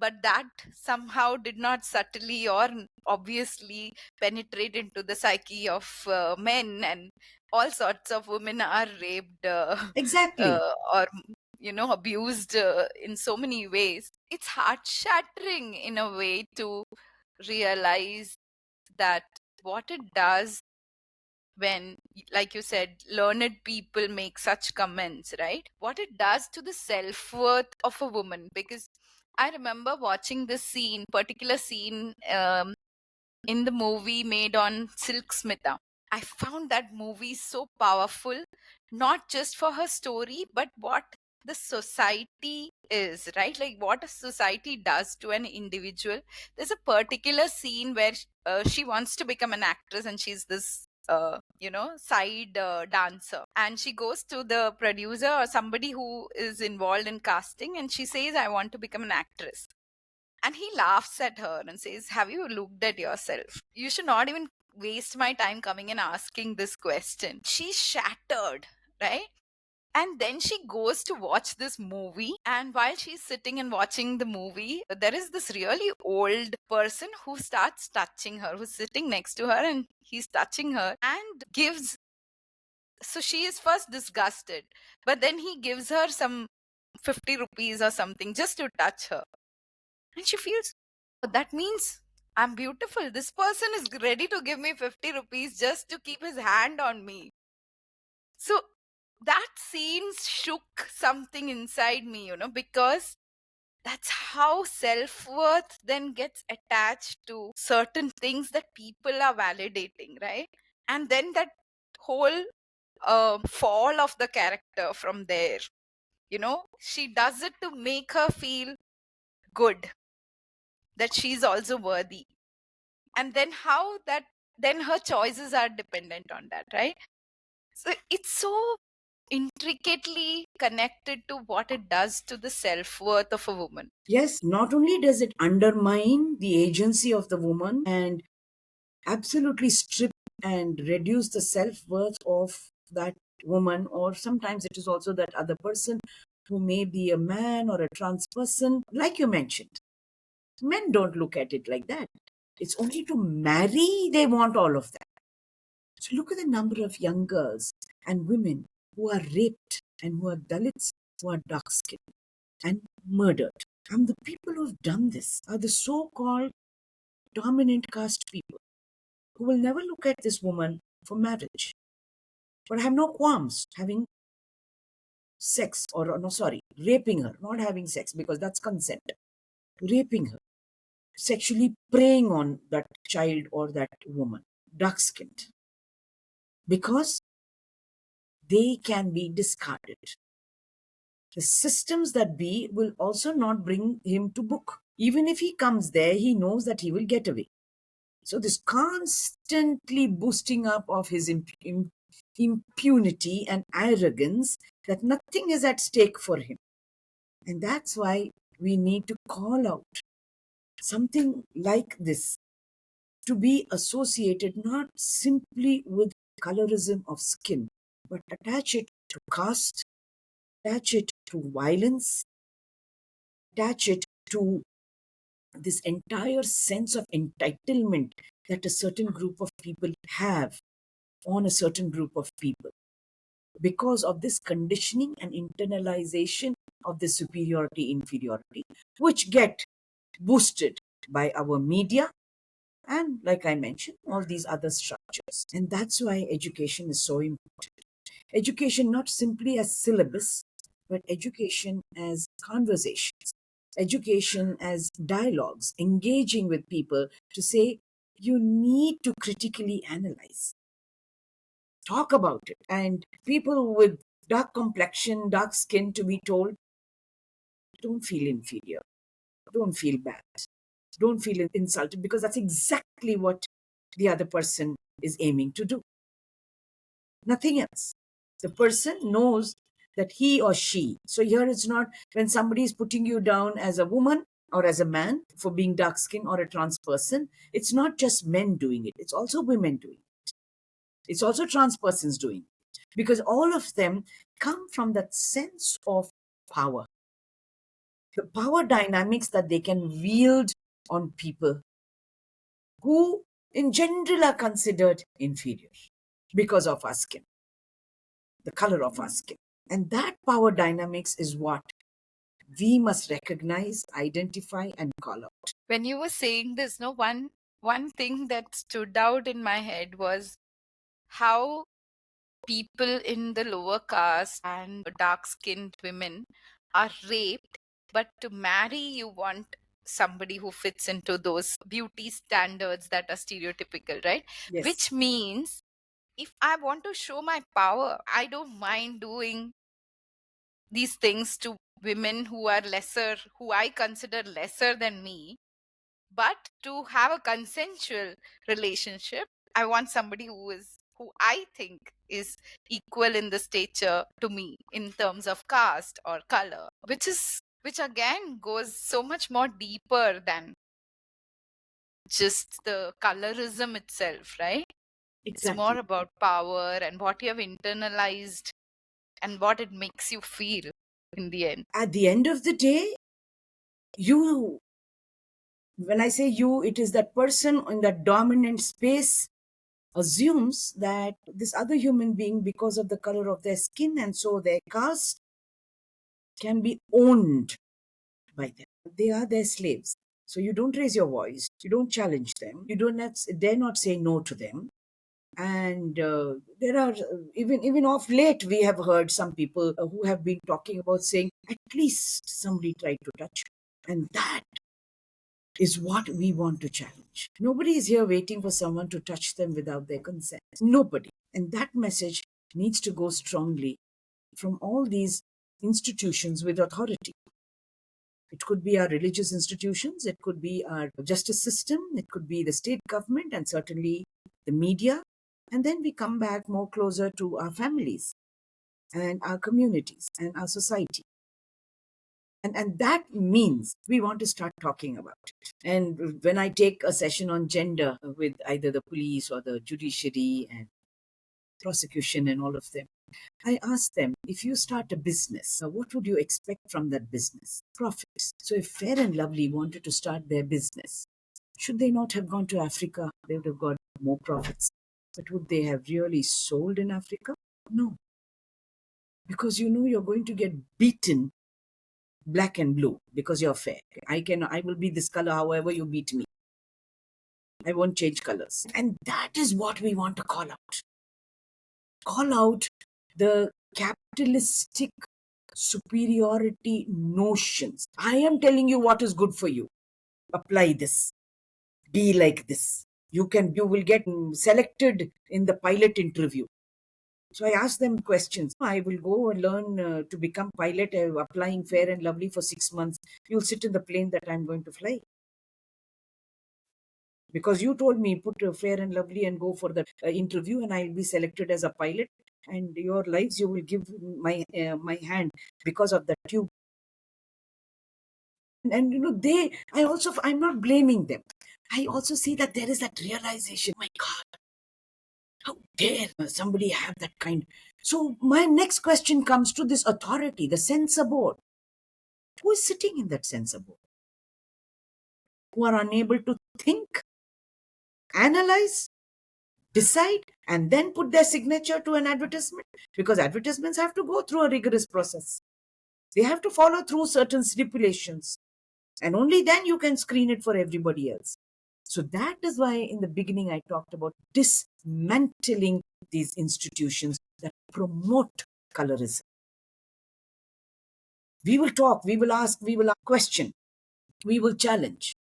but that somehow did not subtly or obviously penetrate into the psyche of men, and all sorts of women are raped Exactly. or abused in so many ways. It's heart shattering in a way to realize that what it does when, like you said, learned people make such comments, right? What it does to the self-worth of a woman. Because I remember watching this particular scene in the movie made on Silk Smita. I found that movie so powerful, not just for her story, but what the society is, right? Like what a society does to an individual. There's a particular scene where she wants to become an actress, and she's this side dancer, and she goes to the producer or somebody who is involved in casting, and she says, I want to become an actress. And he laughs at her and says, have you looked at yourself? You should not even waste my time coming and asking this question. She's shattered, right? And then she goes to watch this movie. And while she's sitting and watching the movie, there is this really old person who starts touching her, who's sitting next to her, and he's touching her and gives. So she is first disgusted, but then he gives her some 50 rupees or something just to touch her. And she feels, "Oh, that means I'm beautiful. This person is ready to give me 50 rupees just to keep his hand on me." So that scene shook something inside me, because that's how self-worth then gets attached to certain things that people are validating, right? And then that whole fall of the character from there, she does it to make her feel good, that she's also worthy. And then how that, then her choices are dependent on that, right? So it's so intricately connected to what it does to the self-worth of a woman. Yes, not only does it undermine the agency of the woman and absolutely strip and reduce the self-worth of that woman, or sometimes it is also that other person who may be a man or a trans person, like you mentioned. Men don't look at it like that. It's only to marry they want all of that. So look at the number of young girls and women who are raped and who are Dalits, who are dark skinned and murdered. And the people who have done this are the so-called dominant caste people who will never look at this woman for marriage, but have no qualms having sex, or no, sorry, raping her, not having sex because that's consent, raping her, sexually preying on that child or that woman, dark skinned, because they can be discarded. The systems that be will also not bring him to book. Even if he comes there, he knows that he will get away. So this constantly boosting up of his impunity and arrogance, that nothing is at stake for him. And that's why we need to call out something like this to be associated not simply with colorism of skin, but attach it to caste, attach it to violence, attach it to this entire sense of entitlement that a certain group of people have on a certain group of people because of this conditioning and internalization of the superiority inferiority, which get boosted by our media and, like I mentioned, all these other structures. And that's why education is so important. Education not simply as syllabus, but education as conversations, education as dialogues, engaging with people to say, you need to critically analyze, talk about it. And people with dark complexion, dark skin to be told, don't feel inferior, don't feel bad, don't feel insulted, because that's exactly what the other person is aiming to do. Nothing else. The person knows that he or she. So here it's not when somebody is putting you down as a woman or as a man for being dark skinned or a trans person, it's not just men doing it, it's also women doing it. It's also trans persons doing it. Because all of them come from that sense of power. The power dynamics that they can wield on people who in general are considered inferior because of our skin, the color of our skin. And that power dynamics is what we must recognize, identify, and call out. When you were saying this, no, one thing that stood out in my head was how people in the lower caste and dark skinned women are raped, but to marry, you want somebody who fits into those beauty standards that are stereotypical, right? Yes. Which means if I want to show my power, I don't mind doing these things to women who are lesser, who I consider lesser than me. But to have a consensual relationship, I want somebody who I think is equal in the stature to me in terms of caste or color, which again goes so much more deeper than just the colorism itself, right? It's more Exactly. about power and what you have internalized and what it makes you feel in the end. At the end of the day, you, when I say you, it is that person in that dominant space assumes that this other human being, because of the color of their skin and so their caste, can be owned by them. They are their slaves. So you don't raise your voice, you don't challenge them, you don't dare not say no to them. And there are even of late we have heard some people who have been talking about saying at least somebody tried to touch me. And that is what we want to challenge. Nobody is here waiting for someone to touch them without their consent. Nobody. And that message needs to go strongly from all these institutions with authority. It could be our religious institutions, it could be our justice system, it could be the state government, and certainly the media. And then we come back more closer to our families and our communities and our society. And that means we want to start talking about it. And when I take a session on gender with either the police or the judiciary and prosecution and all of them, I ask them, if you start a business, what would you expect from that business? Profits. So if Fair and Lovely wanted to start their business, should they not have gone to Africa? They would have got more profits. But would they have really sold in Africa? No. Because you know you're going to get beaten black and blue because you're fair. I will be this color however you beat me. I won't change colors. And that is what we want to call out. Call out the capitalistic superiority notions. I am telling you what is good for you. Apply this. Be like this. You will get selected in the pilot interview. So I asked them questions. I will go and learn to become pilot, applying Fair and Lovely for 6 months. You'll sit in the plane that I'm going to fly. Because you told me put Fair and Lovely and go for the interview, and I'll be selected as a pilot. And your lives you will give my hand because of the tube. And I'm not blaming them. I also see that there is that realization. My God, how dare somebody have that kind? So my next question comes to this authority, the censor board. Who is sitting in that censor board? Who are unable to think, analyze, decide, and then put their signature to an advertisement? Because advertisements have to go through a rigorous process. They have to follow through certain stipulations. And only then you can screen it for everybody else. So that is why in the beginning I talked about dismantling these institutions that promote colorism. We will talk, we will ask, we will question, we will challenge.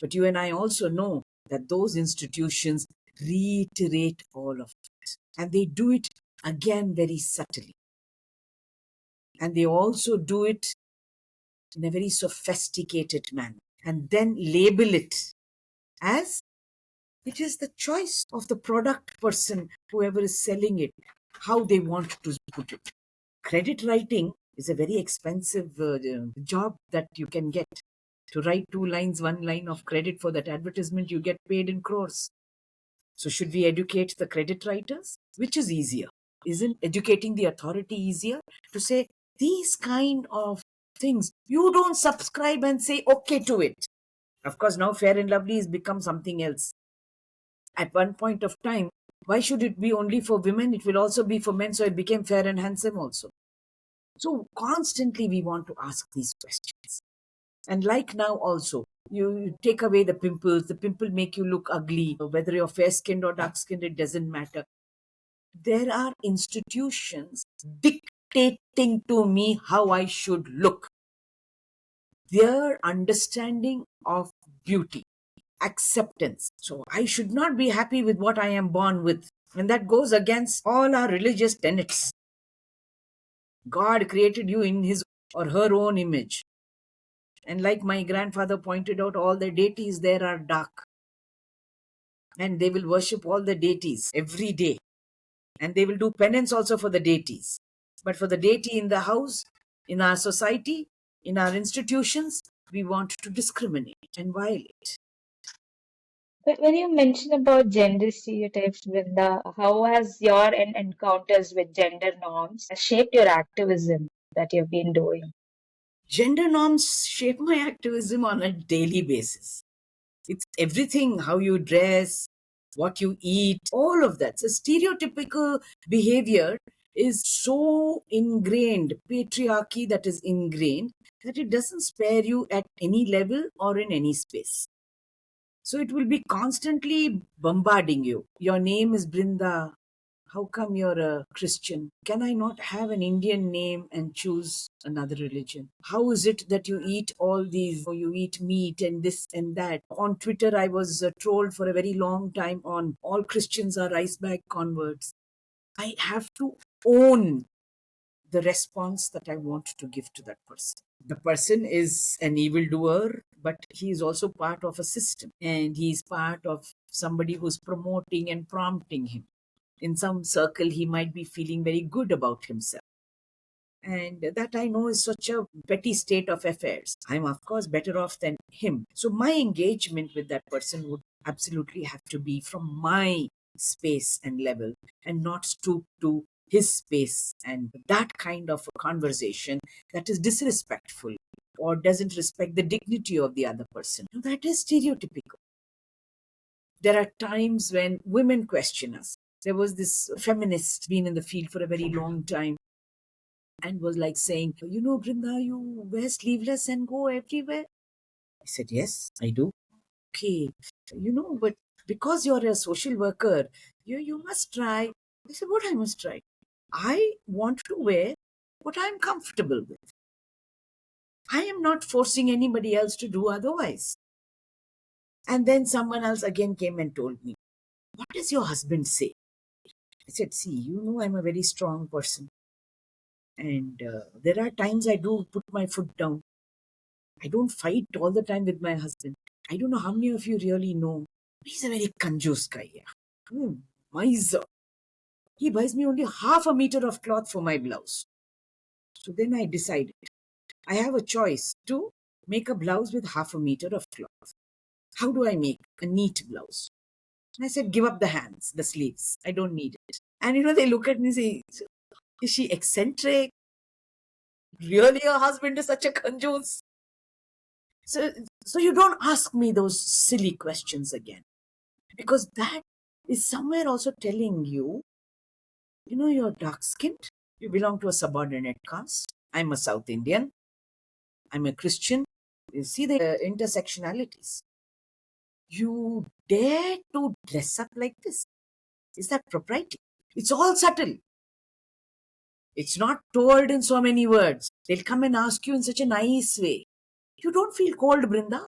But you and I also know that those institutions reiterate all of it. And they do it again very subtly. And they also do it in a very sophisticated manner. And then label it as it is the choice of the product person, whoever is selling it, how they want to put it. Credit writing is a very expensive job that you can get. To write 2 lines, 1 line of credit for that advertisement, you get paid in crores. So should we educate the credit writers? Which is easier? Isn't educating the authority easier? To say these kind of things, you don't subscribe and say okay to it. Of course, now Fair and Lovely has become something else. At one point of time, why should it be only for women? It will also be for men. So it became Fair and Handsome also. So constantly we want to ask these questions. And like now also, you take away the pimples. The pimple make you look ugly. Whether you're fair-skinned or dark-skinned, it doesn't matter. There are institutions dictating to me how I should look. Their understanding of beauty, acceptance. So I should not be happy with what I am born with. And that goes against all our religious tenets. God created you in his or her own image. And like my grandfather pointed out, all the deities there are dark. And they will worship all the deities every day. And they will do penance also for the deities. But for the deity in the house, in our society, in our institutions, we want to discriminate and violate. But when you mention about gender stereotypes, Brinda, how has your encounters with gender norms shaped your activism that you've been doing? Gender norms shape my activism on a daily basis. It's everything, how you dress, what you eat, all of that. So stereotypical behavior is so ingrained, patriarchy that is ingrained, that it doesn't spare you at any level or in any space. So it will be constantly bombarding you. Your name is Brinda. How come you're a Christian? Can I not have an Indian name and choose another religion? How is it that you eat all these, or you eat meat and this and that? On Twitter, I was trolled for a very long time on all Christians are rice bag converts. I have to own the response that I want to give to that person. The person is an evildoer, but he is also part of a system, and he is part of somebody who's promoting and prompting him. In some circle, he might be feeling very good about himself. And that I know is such a petty state of affairs. I'm, of course, better off than him. So my engagement with that person would absolutely have to be from my space and level and not stoop to his space and that kind of a conversation that is disrespectful or doesn't respect the dignity of the other person. That is stereotypical. There are times when women question us. There was this feminist been in the field for a very long time and was like saying, Brinda, you wear sleeveless and go everywhere. I said, yes, I do. Okay, but because you're a social worker, you must try. I said, what I must try? I want to wear what I'm comfortable with. I am not forcing anybody else to do otherwise. And then someone else again came and told me, what does your husband say? I said, see, you know, I'm a very strong person. And there are times I do put my foot down. I don't fight all the time with my husband. I don't know how many of you really know. He's a very kanjus guy. Yeah. Miser. He buys me only half a meter of cloth for my blouse. So then I decided I have a choice to make a blouse with half a meter of cloth. How do I make a neat blouse? And I said, give up the hands, the sleeves. I don't need it. And you know, they look at me and say, is she eccentric? Really, her husband is such a kanjus? So you don't ask me those silly questions again. Because that is somewhere also telling you, you know, you're dark skinned, you belong to a subordinate caste. I'm a South Indian, I'm a Christian. You see the intersectionalities. You dare to dress up like this. Is that propriety? It's all subtle. It's not told in so many words. They'll come and ask you in such a nice way. You don't feel cold, Brinda?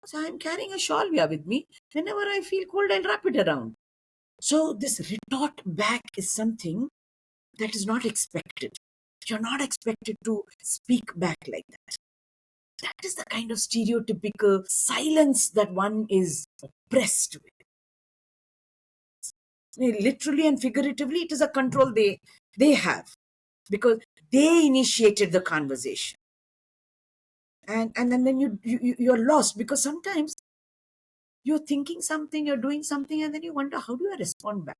So I'm carrying a shawl here with me. Whenever I feel cold, I'll wrap it around. So this retort back is something that is not expected. You're not expected to speak back like that. That is the kind of stereotypical silence that one is oppressed with. Literally and figuratively, it is a control they have because they initiated the conversation. And then you're lost because sometimes you're thinking something, you're doing something, and then you wonder, how do I respond back?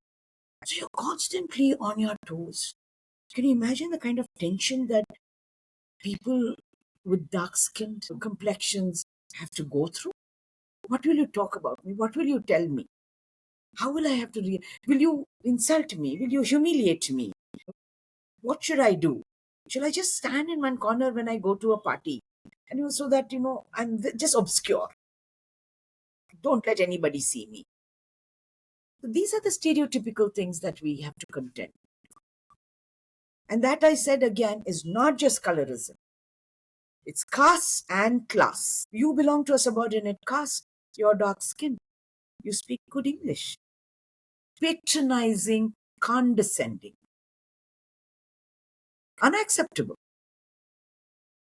So you're constantly on your toes. Can you imagine the kind of tension that people with dark-skinned complexions have to go through? What will you talk about me? What will you tell me? How will I have to will you insult me? Will you humiliate me? What should I do? Shall I just stand in one corner when I go to a party? And so that, I'm just obscure. Don't let anybody see me. These are the stereotypical things that we have to contend. And that, I said again, is not just colorism. It's caste and class. You belong to a subordinate caste. You're dark skinned. You speak good English. Patronizing, condescending. Unacceptable.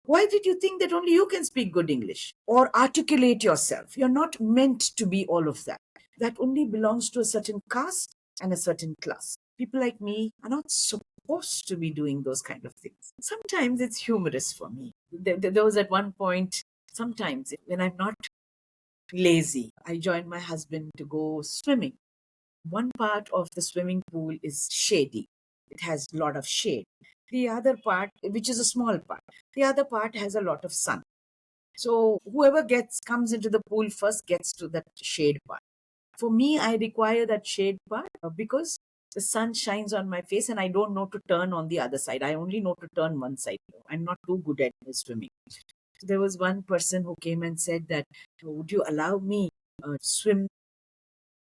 Why did you think that only you can speak good English or articulate yourself? You're not meant to be all of that. That only belongs to a certain caste and a certain class. People like me are not supposed to be doing those kind of things. Sometimes it's humorous for me. There was at one point, sometimes when I'm not lazy, I join my husband to go swimming. One part of the swimming pool is shady. It has a lot of shade. The other part, which is a small part, the other part has a lot of sun. So whoever comes into the pool first gets to that shade part. For me, I require that shade part because the sun shines on my face and I don't know to turn on the other side. I only know to turn one side. I'm not too good at swimming. So there was one person who came and said that, would you allow me swim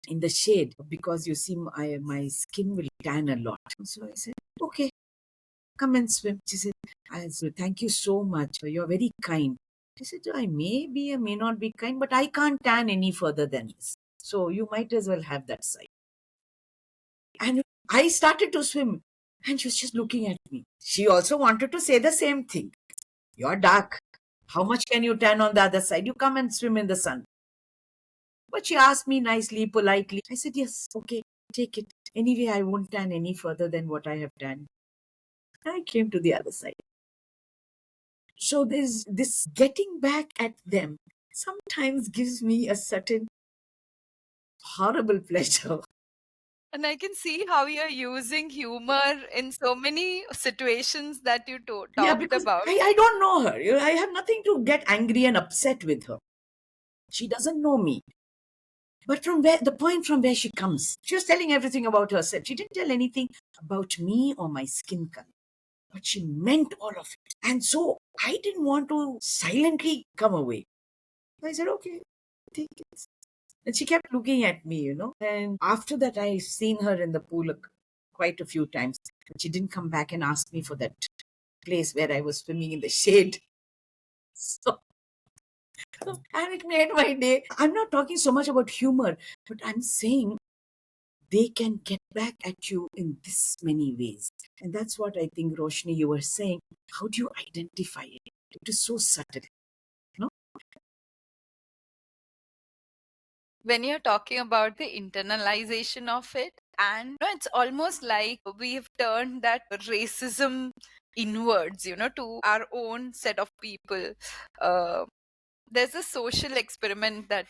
in the shade because you see my skin will tan a lot. So I said, okay, come and swim. She said, thank you so much. You're very kind. I said, I may be, I may not be kind, but I can't tan any further than this. So you might as well have that side. And I started to swim and she was just looking at me. She also wanted to say the same thing. You're dark. How much can you tan on the other side? You come and swim in the sun. But she asked me nicely, politely. I said, yes, okay, take it. Anyway, I won't tan any further than what I have tanned. I came to the other side. So there's this getting back at them sometimes gives me a certain horrible pleasure. And I can see how you're using humor in so many situations that you Yeah, talked because about. I don't know her. I have nothing to get angry and upset with her. She doesn't know me. But the point from where she comes, she was telling everything about herself. She didn't tell anything about me or my skin color. But she meant all of it. And so I didn't want to silently come away. I said, okay, take it. And she kept looking at me, And after that, I seen her in the pool quite a few times. But she didn't come back and ask me for that place where I was swimming in the shade. So, and it made my day. I'm not talking so much about humor, but I'm saying they can get back at you in this many ways. And that's what I think, Roshni, you were saying. How do you identify it? It is so subtle. No? When you're talking about the internalization of it, and it's almost like we've turned that racism inwards, to our own set of people. uh, there's a social experiment that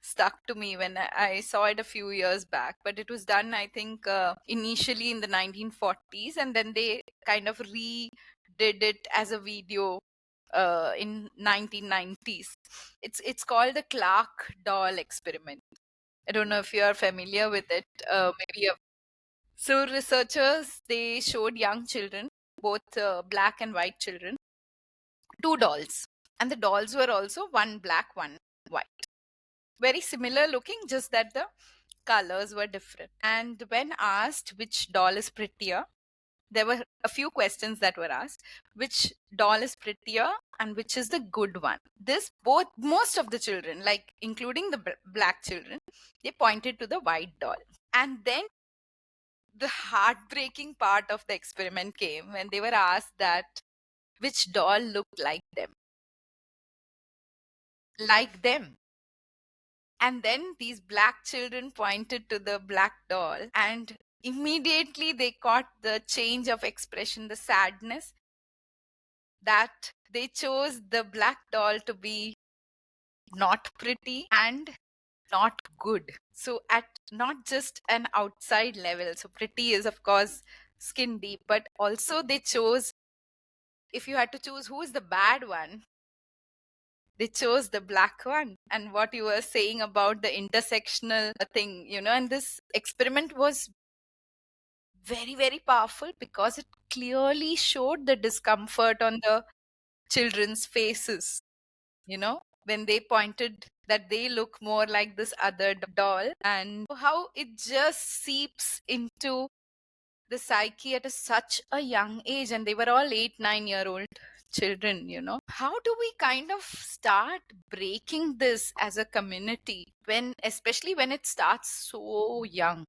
stuck to me when I saw it a few years back, but it was done, I think, initially in the 1940s, and then they kind of redid it as a video in 1990s. It's called the Clark doll experiment. I don't know if you are familiar with it. Maybe so researchers, they showed young children, both black and white children, two dolls, and the dolls were also one black, one white, very similar looking, just that the colors were different. And when asked which doll is prettier, there were a few questions that were asked: which doll is prettier and which is the good one? This, both, most of the children, like including the black children, they pointed to the white doll. And then the heartbreaking part of the experiment came when they were asked that which doll looked like them. Like them. And then these black children pointed to the black doll, and immediately they caught the change of expression, the sadness, that they chose the black doll to be not pretty and not good. So, at not just an outside level, so pretty is, of course, skin deep, but also they chose, if you had to choose who is the bad one, they chose the black one. And what you were saying about the intersectional thing, and this experiment was very, very powerful because it clearly showed the discomfort on the children's faces, when they pointed that they look more like this other doll, and how it just seeps into the psyche at such a young age. And they were all 8, 9-year-old children. How do we kind of start breaking this as a community, especially when it starts so young?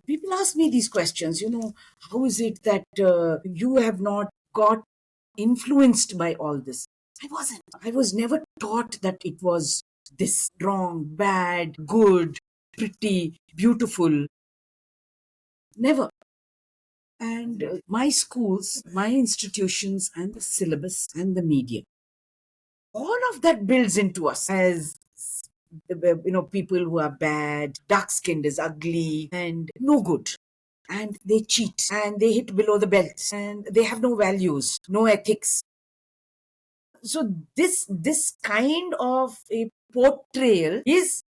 People ask me these questions, how is it that you have not got influenced by all this? I wasn't. I was never taught that it was this wrong, bad, good, pretty, beautiful. Never. And my schools, my institutions, and the syllabus and the media, all of that builds into us as people who are bad, dark skinned is ugly and no good, and they cheat and they hit below the belt and they have no values, no ethics. So this kind of a portrayal is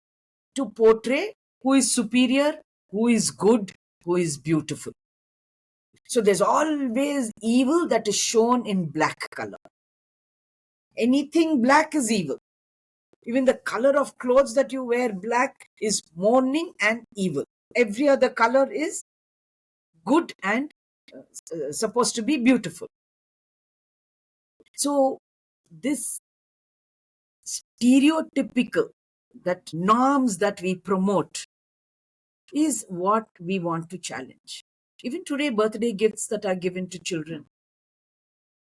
to portray who is superior, who is good, who is beautiful. So there's always evil that is shown in black color. Anything black is evil. Even the color of clothes that you wear, black, is mourning and evil. Every other color is good and supposed to be beautiful. So this stereotypical, that norms that we promote, is what we want to challenge. Even today, birthday gifts that are given to children,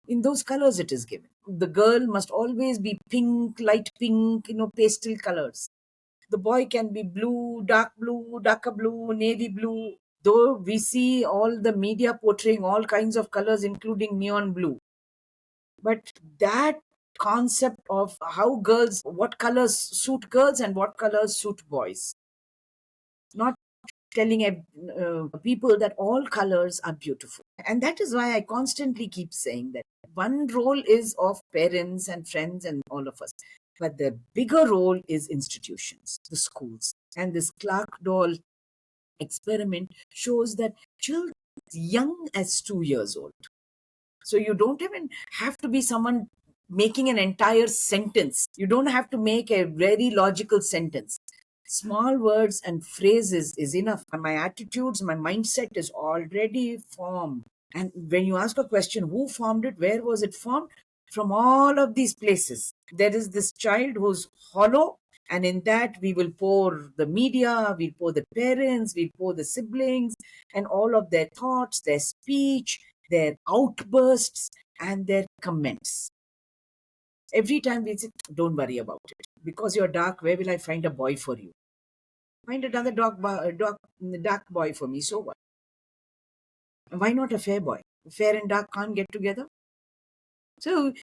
in those colors it is given. The girl must always be pink, light pink, pastel colors. The boy can be blue, darker blue, navy blue. Though we see all the media portraying all kinds of colors, including neon blue. But that concept of how girls, what colors suit girls and what colors suit boys, not telling people that all colors are beautiful. And that is why I constantly keep saying that one role is of parents and friends and all of us, but the bigger role is institutions, the schools. And this Clark doll experiment shows that children as young as 2 years old. So you don't even have to be someone making an entire sentence. You don't have to make a very logical sentence. Small words and phrases is enough. My attitudes, my mindset is already formed. And when you ask a question, who formed it? Where was it formed? From all of these places. There is this child who's hollow, And in that, we will pour the media, we'll pour the parents, we'll pour the siblings, and all of their thoughts, their speech, their outbursts, and their comments. Every time we say, don't worry about it. Because you're dark, where will I find a boy for you? Find another dark boy for me, so what? Why not a fair boy? Fair and dark can't get together? So,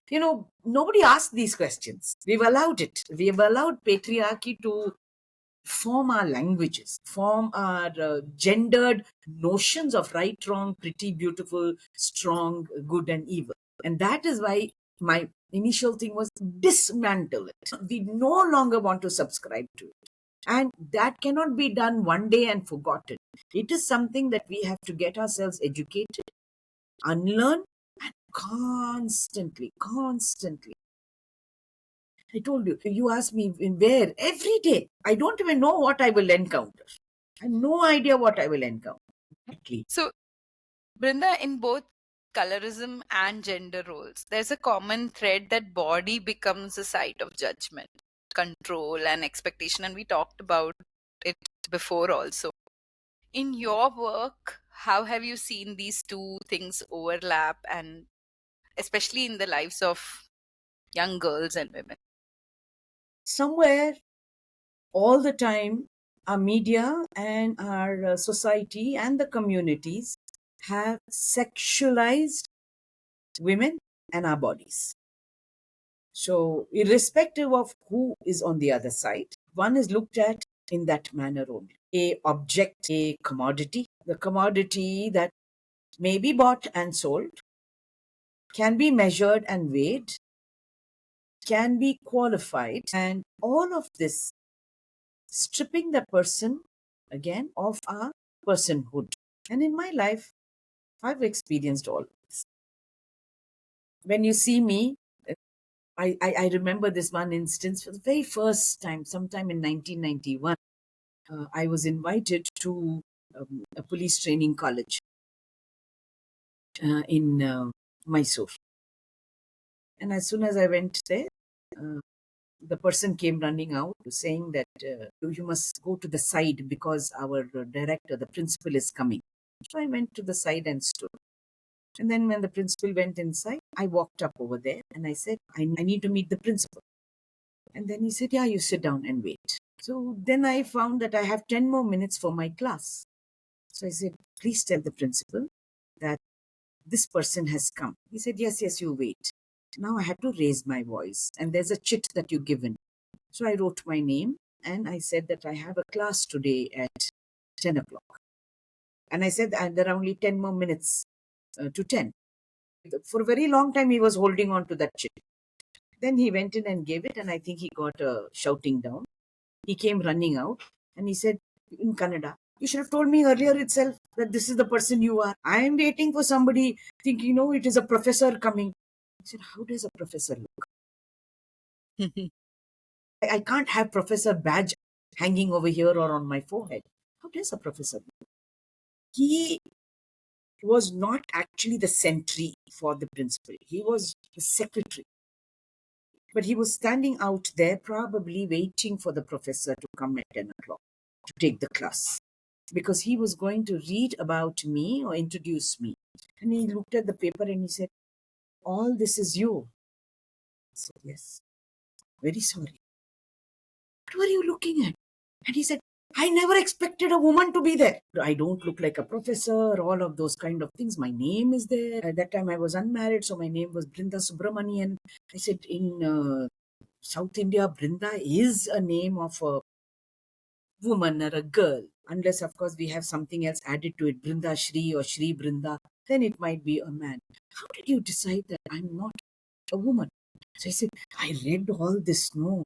nobody asked these questions. We've allowed it. We have allowed patriarchy to form our languages, form our gendered notions of right, wrong, pretty, beautiful, strong, good, and evil. And that is why my initial thing was dismantle it. We no longer want to subscribe to it. And that cannot be done one day and forgotten. It is something that we have to get ourselves educated, unlearn, and constantly. I told you, you ask me in where, every day. I don't even know what I will encounter. I have no idea what I will encounter. So, Brinda, in both colorism and gender roles, there's a common thread that body becomes a site of judgment, control, and expectation. And we talked about it before also. In your work, how have you seen these two things overlap, and especially in the lives of young girls and women? Somewhere, all the time, our media and our society and the communities have sexualized women and our bodies. So, irrespective of who is on the other side, one is looked at in that manner only. A object, a commodity, the commodity that may be bought and sold, can be measured and weighed, can be qualified, and all of this stripping the person again of our personhood. And in my life, I've experienced all of this. When you see me, I remember this one instance for the very first time, sometime in 1991. I was invited to a police training college in Mysore. And as soon as I went there, the person came running out saying that you must go to the side because our director, the principal, is coming. So I went to the side and stood. And then when the principal went inside, I walked up over there and I said, I need to meet the principal. And then he said, yeah, you sit down and wait. So then I found that I have 10 more minutes for my class. So I said, please tell the principal that this person has come. He said, yes, you wait. Now I had to raise my voice. And there's a chit that you give in. So I wrote my name and I said that I have a class today at 10 o'clock. And I said, and there are only 10 more minutes to 10. For a very long time, he was holding on to that chit. Then he went in and gave it, and I think he got a shouting down. He came running out and he said in Kannada, you should have told me earlier itself that this is the person you are. I am waiting for somebody thinking, it is a professor coming. I said, how does a professor look? I can't have professor badge hanging over here or on my forehead. How does a professor look? He was not actually the sentry for the principal. He was the secretary. But he was standing out there, probably waiting for the professor to come at 10 o'clock to take the class. Because he was going to read about me or introduce me. And he looked at the paper and he said, all this is you. I said, yes. Very sorry. What were you looking at? And he said, I never expected a woman to be there. I don't look like a professor, all of those kind of things. My name is there. At that time, I was unmarried, so my name was Brinda Subramanian. I said, in South India, Brinda is a name of a woman or a girl. Unless, of course, we have something else added to it, Brinda Shri or Shri Brinda, then it might be a man. How did you decide that I'm not a woman? So I said, I read all this. No.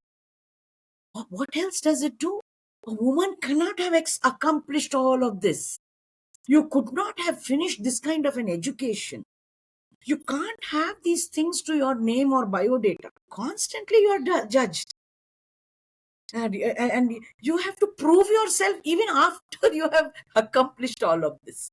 What else does it do? A woman cannot have accomplished all of this. You could not have finished this kind of an education. You can't have these things to your name or biodata. Constantly you are judged. And you have to prove yourself even after you have accomplished all of this.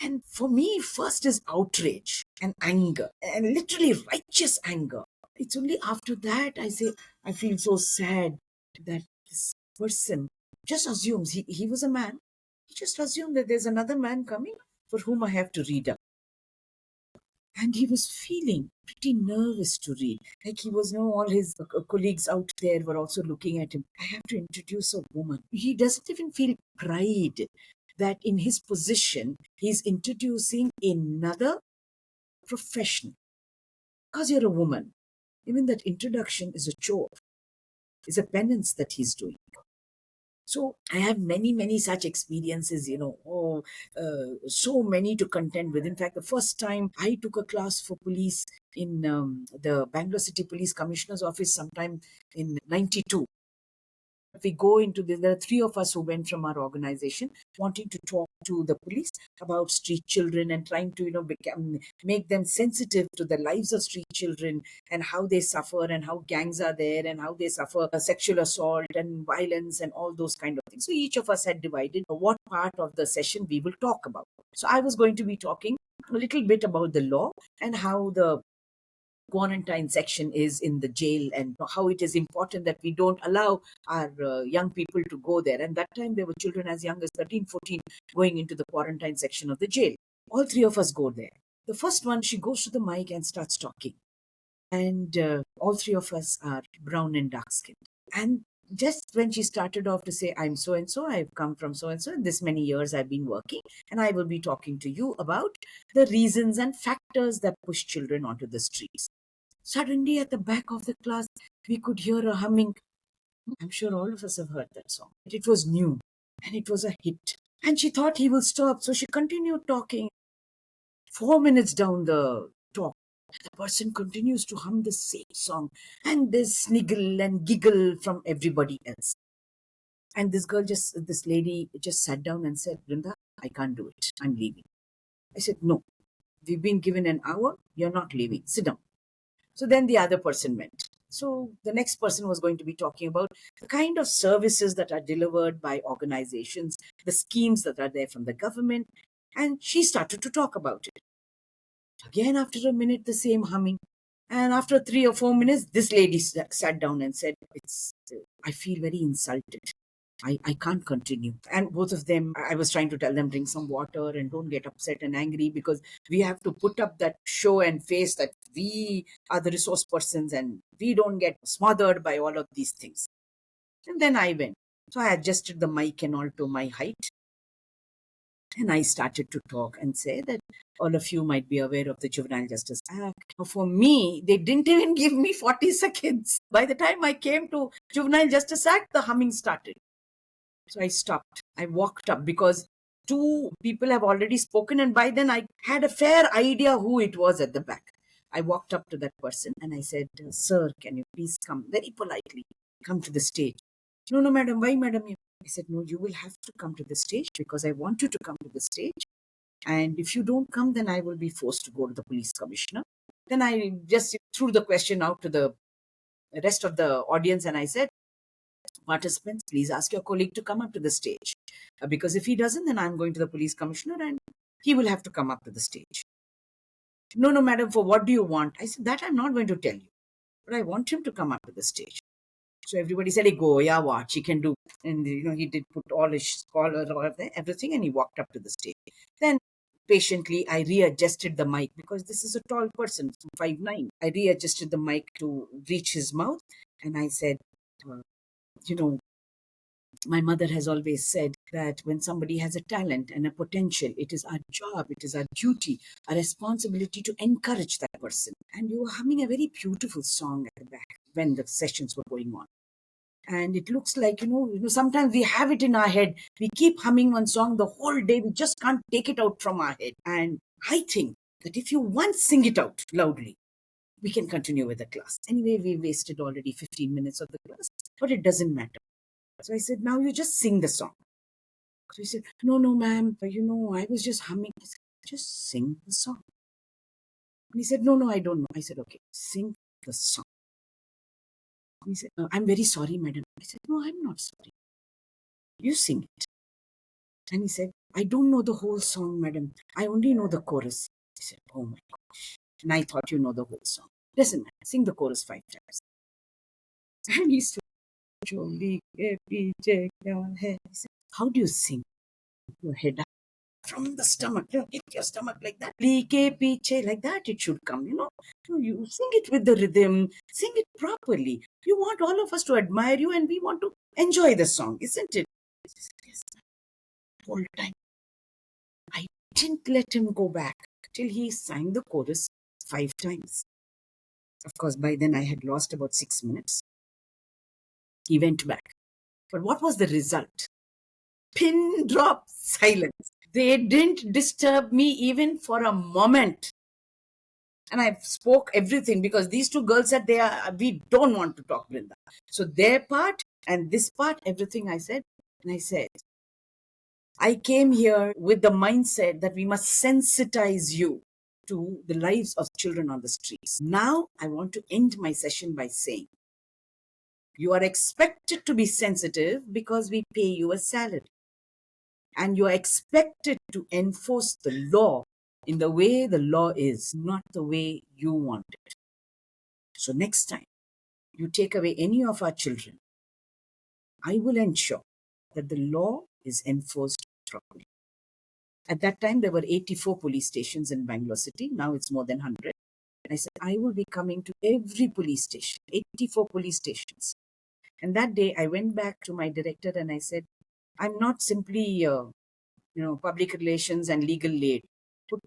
And for me, first is outrage and anger, and literally righteous anger. It's only after that I say, I feel so sad that this person just assumes he was a man. He just assumed that there's another man coming for whom I have to read up. And he was feeling pretty nervous to read. Like he was, all his colleagues out there were also looking at him. I have to introduce a woman. He doesn't even feel pride that in his position, he's introducing another profession. Because you're a woman, even that introduction is a chore, is a penance that he's doing. So I have many, many such experiences, so many to contend with. In fact, the first time I took a class for police in the Bangalore City Police Commissioner's Office sometime in 92. We go into there are three of us who went from our organization wanting to talk to the police about street children and trying to make them sensitive to the lives of street children and how they suffer and how gangs are there and how they suffer sexual assault and violence and all those kind of things. So each of us had divided what part of the session we will talk about. So I was going to be talking a little bit about the law and how the quarantine section is in the jail and how it is important that we don't allow our young people to go there. And that time there were children as young as 13, 14 going into the quarantine section of the jail. All three of us go there. The first one, she goes to the mic and starts talking. And all three of us are brown and dark skinned. And just when she started off to say, I'm so and so, I've come from so and so, and this many years I've been working, and I will be talking to you about the reasons and factors that push children onto the streets. Suddenly, at the back of the class, we could hear a humming. I'm sure all of us have heard that song. It was new and it was a hit. And she thought he will stop, so she continued talking. 4 minutes down the talk, the person continues to hum the same song, and this sniggle and giggle from everybody else. And this lady just sat down and said, Brinda, I can't do it. I'm leaving. I said, no, we've been given an hour. You're not leaving. Sit down. So then the other person went. So the next person was going to be talking about the kind of services that are delivered by organizations, the schemes that are there from the government. And she started to talk about it. Again, after a minute, the same humming. And after 3 or 4 minutes, this lady sat down and said, I feel very insulted. I can't continue. And both of them, I was trying to tell them, drink some water and don't get upset and angry, because we have to put up that show and face that we are the resource persons and we don't get smothered by all of these things. And then I went. So I adjusted the mic and all to my height. And I started to talk and say that all of you might be aware of the Juvenile Justice Act. For me, they didn't even give me 40 seconds. By the time I came to Juvenile Justice Act, the humming started. So I stopped. I walked up because 2 people have already spoken, and by then I had a fair idea who it was at the back. I walked up to that person and I said, sir, can you please come very politely, come to the stage? No, madam. Why, madam? I said, no, you will have to come to the stage because I want you to come to the stage. And if you don't come, then I will be forced to go to the police commissioner. Then I just threw the question out to the rest of the audience and I said, participants, please ask your colleague to come up to the stage. Because if he doesn't, then I'm going to the police commissioner and he will have to come up to the stage. No, madam, for what do you want? I said, that I'm not going to tell you. But I want him to come up to the stage. So everybody said, hey, go, yeah, what he can do. And, he did put all his collar, everything, and he walked up to the stage. Then patiently, I readjusted the mic because this is a tall person, 5'9". I readjusted the mic to reach his mouth. And I said, my mother has always said that when somebody has a talent and a potential, it is our job, it is our duty, our responsibility to encourage that person. And you were humming a very beautiful song at the back when the sessions were going on. And it looks like, sometimes we have it in our head. We keep humming one song the whole day. We just can't take it out from our head. And I think that if you once sing it out loudly, we can continue with the class. Anyway, we wasted already 15 minutes of the class, but it doesn't matter. So I said, now you just sing the song. So he said, no, ma'am, I was just humming. I said, just sing the song. And he said, no, I don't know. I said, okay, sing the song. And he said, I'm very sorry, madam. I said, no, I'm not sorry. You sing it. And he said, I don't know the whole song, madam. I only know the chorus. I said, oh my gosh. And I thought you know the whole song. Listen, man, sing the chorus 5 times. And he stood Choli ke piche kya hai? I said, how do you sing? Your head up from the stomach. Hit your stomach like that. Ke piche, like that it should come, So you sing it with the rhythm, sing it properly. You want all of us to admire you and we want to enjoy the song, isn't it? Yes, whole time. I didn't let him go back till he sang the chorus 5 times. Of course, by then I had lost about 6 minutes. He went back. But what was the result? Pin drop silence. They didn't disturb me even for a moment. And I spoke everything because these two girls said we don't want to talk, Brinda. So their part and this part, everything I said. And I said, I came here with the mindset that we must sensitize you to the lives of children on the streets. Now, I want to end my session by saying, you are expected to be sensitive because we pay you a salary. And you are expected to enforce the law in the way the law is, not the way you want it. So next time you take away any of our children, I will ensure that the law is enforced properly. At that time, there were 84 police stations in Bangalore city. Now it's more than 100. And I said, I will be coming to every police station, 84 police stations. And that day, I went back to my director and I said, I'm not simply, public relations and legal aid. Put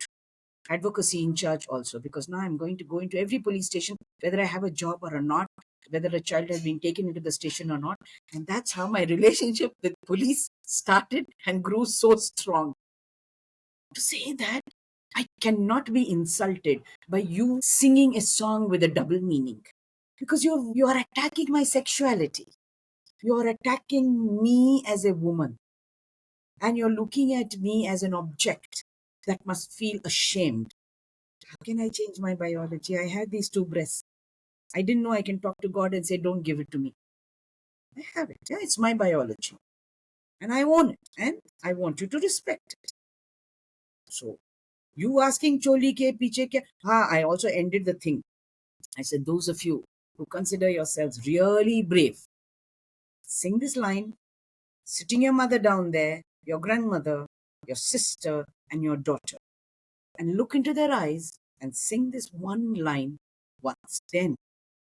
advocacy in charge also, because now I'm going to go into every police station, whether I have a job or not, whether a child has been taken into the station or not. And that's how my relationship with police started and grew so strong. To say that I cannot be insulted by you singing a song with a double meaning, because you are attacking my sexuality. You are attacking me as a woman, and you're looking at me as an object that must feel ashamed. How can I change my biology? I had these two breasts. I didn't know I can talk to God and say, don't give it to me. I have it. Yeah, it's my biology. And I own it. And I want you to respect it. So, you asking choli ke piche kya? I also ended the thing. I said, those of you who consider yourselves really brave, sing this line, sitting your mother down there, your grandmother, your sister, and your daughter, and look into their eyes and sing this one line once. Then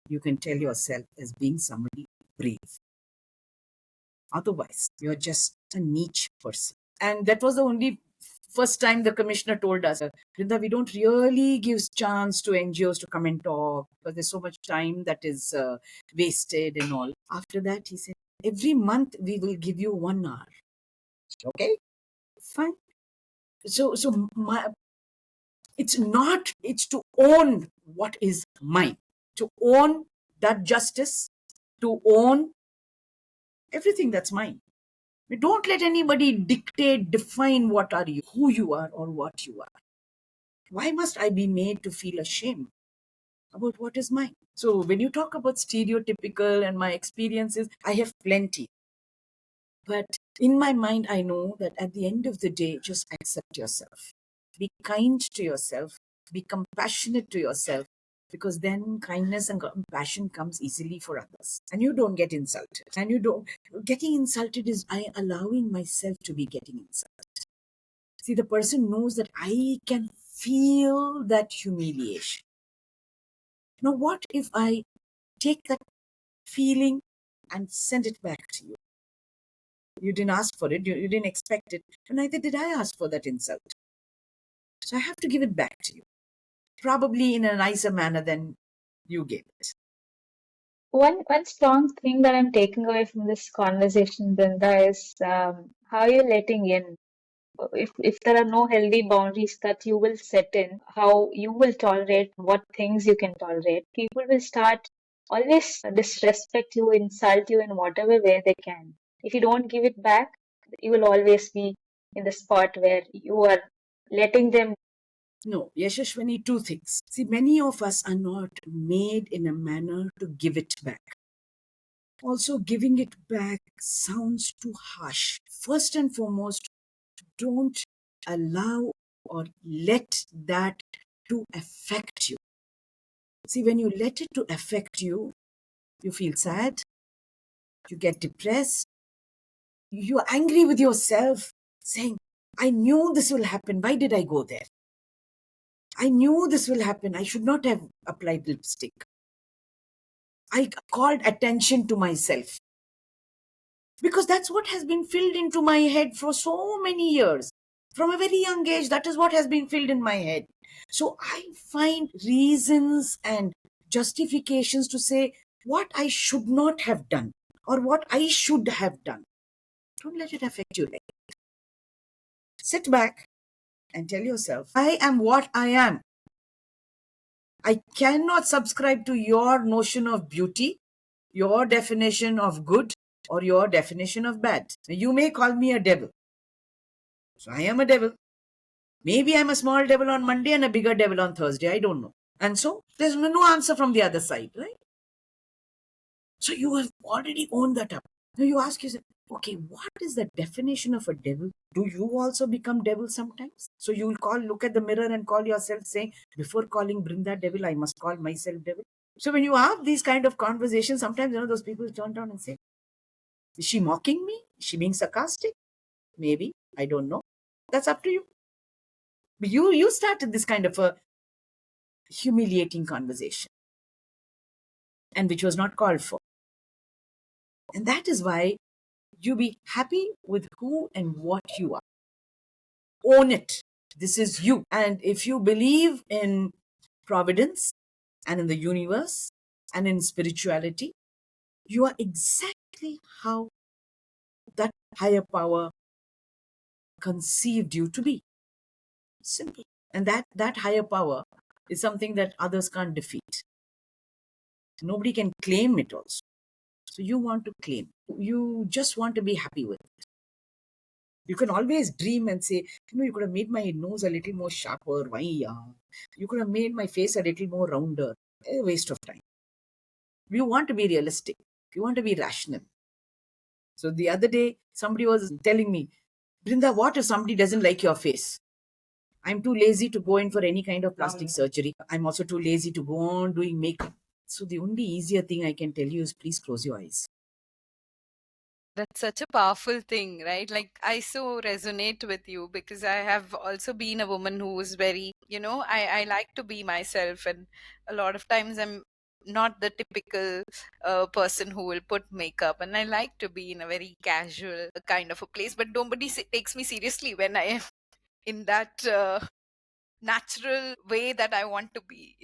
you can tell yourself as being somebody brave. Otherwise, you're just a niche person. And that was the only first time the commissioner told us, Brinda, we don't really give chance to NGOs to come and talk because there's so much time that is wasted and all. After that, he said, every month we will give you 1 hour. Okay, fine. So it's to own what is mine, to own that justice, to own everything that's mine. Don't let anybody dictate, define what are you, who you are, or what you are. Why must I be made to feel ashamed about what is mine? So when you talk about stereotypical and my experiences, I have plenty. But in my mind, I know that at the end of the day, just accept yourself. Be kind to yourself. Be compassionate to yourself. Because then kindness and compassion comes easily for others. And you don't get insulted. And getting insulted is I allowing myself to be getting insulted. See, the person knows that I can feel that humiliation. Now, what if I take that feeling and send it back to you? You didn't ask for it, you didn't expect it, and neither did I ask for that insult. So I have to give it back to you, probably in a nicer manner than you gave it. One strong thing that I'm taking away from this conversation, Brinda, is how you're letting in. If there are no healthy boundaries that you will set in, how you will tolerate, what things you can tolerate, people will start always disrespect you, insult you in whatever way they can. If you don't give it back, you will always be in the spot where you are letting them. No, Yashashwani, two things. See, many of us are not made in a manner to give it back. Also, giving it back sounds too harsh. First and foremost, don't allow or let that to affect you. See, when you let it to affect you, you feel sad, You get depressed. You're angry with yourself, saying, I knew this will happen. Why did I go there? I knew this will happen. I should not have applied lipstick. I called attention to myself. Because that's what has been filled into my head for so many years. From a very young age, that is what has been filled in my head. So I find reasons and justifications to say what I should not have done or what I should have done. Don't let it affect your life. Sit back and tell yourself, I am what I am. I cannot subscribe to your notion of beauty, your definition of good, or your definition of bad. You may call me a devil. So I am a devil. Maybe I'm a small devil on Monday and a bigger devil on Thursday. I don't know. And so there's no answer from the other side, right? So you have already owned that up. Now you ask yourself, okay, what is the definition of a devil? Do you also become devil sometimes? So you will look at the mirror and call yourself saying, before calling Brinda devil, I must call myself devil. So when you have these kind of conversations, sometimes, those people turn down and say, is she mocking me? Is she being sarcastic? Maybe. I don't know. That's up to you. But you started this kind of a humiliating conversation, and which was not called for. And that is why you be happy with who and what you are. Own it. This is you. And if you believe in providence and in the universe and in spirituality, you are exactly how that higher power conceived you to be. Simple. And that higher power is something that others can't defeat. Nobody can claim it also. So you want to claim. You just want to be happy with it. You can always dream and say, you could have made my nose a little more sharper. Why? You could have made my face a little more rounder. A waste of time. You want to be realistic. You want to be rational. So the other day, somebody was telling me, Brinda, what if somebody doesn't like your face? I'm too lazy to go in for any kind of plastic surgery. I'm also too lazy to go on doing makeup. So the only easier thing I can tell you is please close your eyes. That's such a powerful thing, right? Like, I so resonate with you because I have also been a woman who is very, I like to be myself. And a lot of times I'm not the typical person who will put makeup. And I like to be in a very casual kind of a place. But nobody takes me seriously when I am in that natural way that I want to be,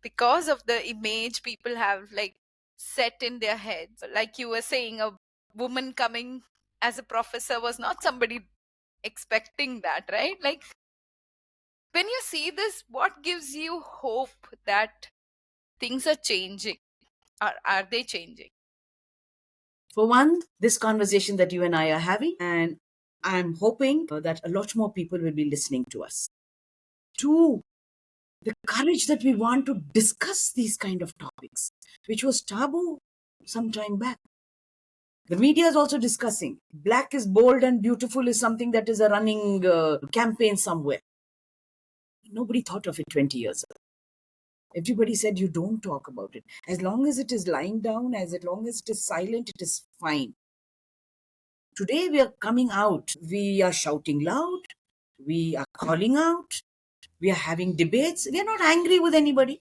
because of the image people have like set in their heads. Like you were saying, a woman coming as a professor was not somebody expecting that, right? Like, when you see this, what gives you hope that things are changing? Are they changing? For one, this conversation that you and I are having, and I'm hoping that a lot more people will be listening to us. Two, the courage that we want to discuss these kind of topics, which was taboo some time back. The media is also discussing. Black is bold and beautiful is something that is a running campaign somewhere. Nobody thought of it 20 years ago. Everybody said you don't talk about it. As long as it is lying down, as long as it is silent, it is fine. Today we are coming out. We are shouting loud. We are calling out. We are having debates. We are not angry with anybody.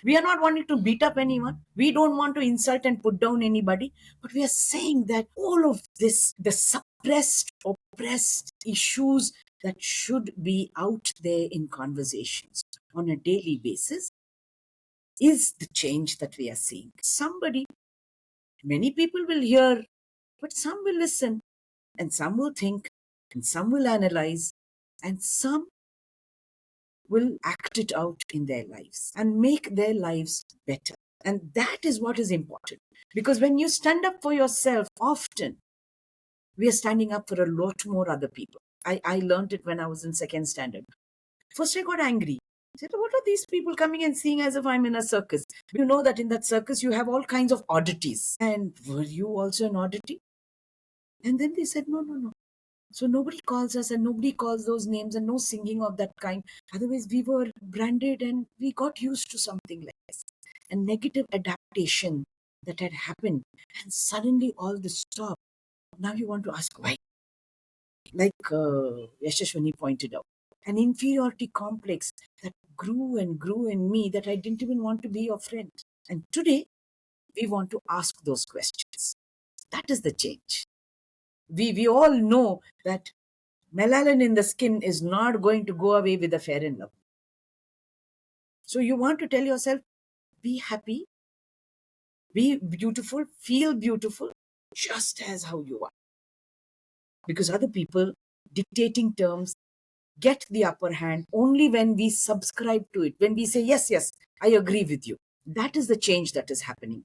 We are not wanting to beat up anyone. We don't want to insult and put down anybody. But we are saying that all of this, the suppressed, oppressed issues that should be out there in conversations on a daily basis, is the change that we are seeing. Many people will hear, but some will listen, and some will think, and some will analyze, and some will act it out in their lives and make their lives better. And that is what is important. Because when you stand up for yourself, often we are standing up for a lot more other people. I learned it when I was in second standard. First, I got angry. I said, what are these people coming and seeing as if I'm in a circus? You know that in that circus, you have all kinds of oddities. And were you also an oddity? And then they said, no. So nobody calls us and nobody calls those names and no singing of that kind. Otherwise, we were branded and we got used to something like this. And negative adaptation that had happened, and suddenly all this stopped. Now you want to ask why. Like Yashashwani pointed out, an inferiority complex that grew and grew in me that I didn't even want to be your friend. And today, we want to ask those questions. That is the change. We all know that melanin in the skin is not going to go away with a fair and lovely. So you want to tell yourself, be happy, be beautiful, feel beautiful, just as how you are. Because other people dictating terms get the upper hand only when we subscribe to it, when we say, yes, yes, I agree with you. That is the change that is happening.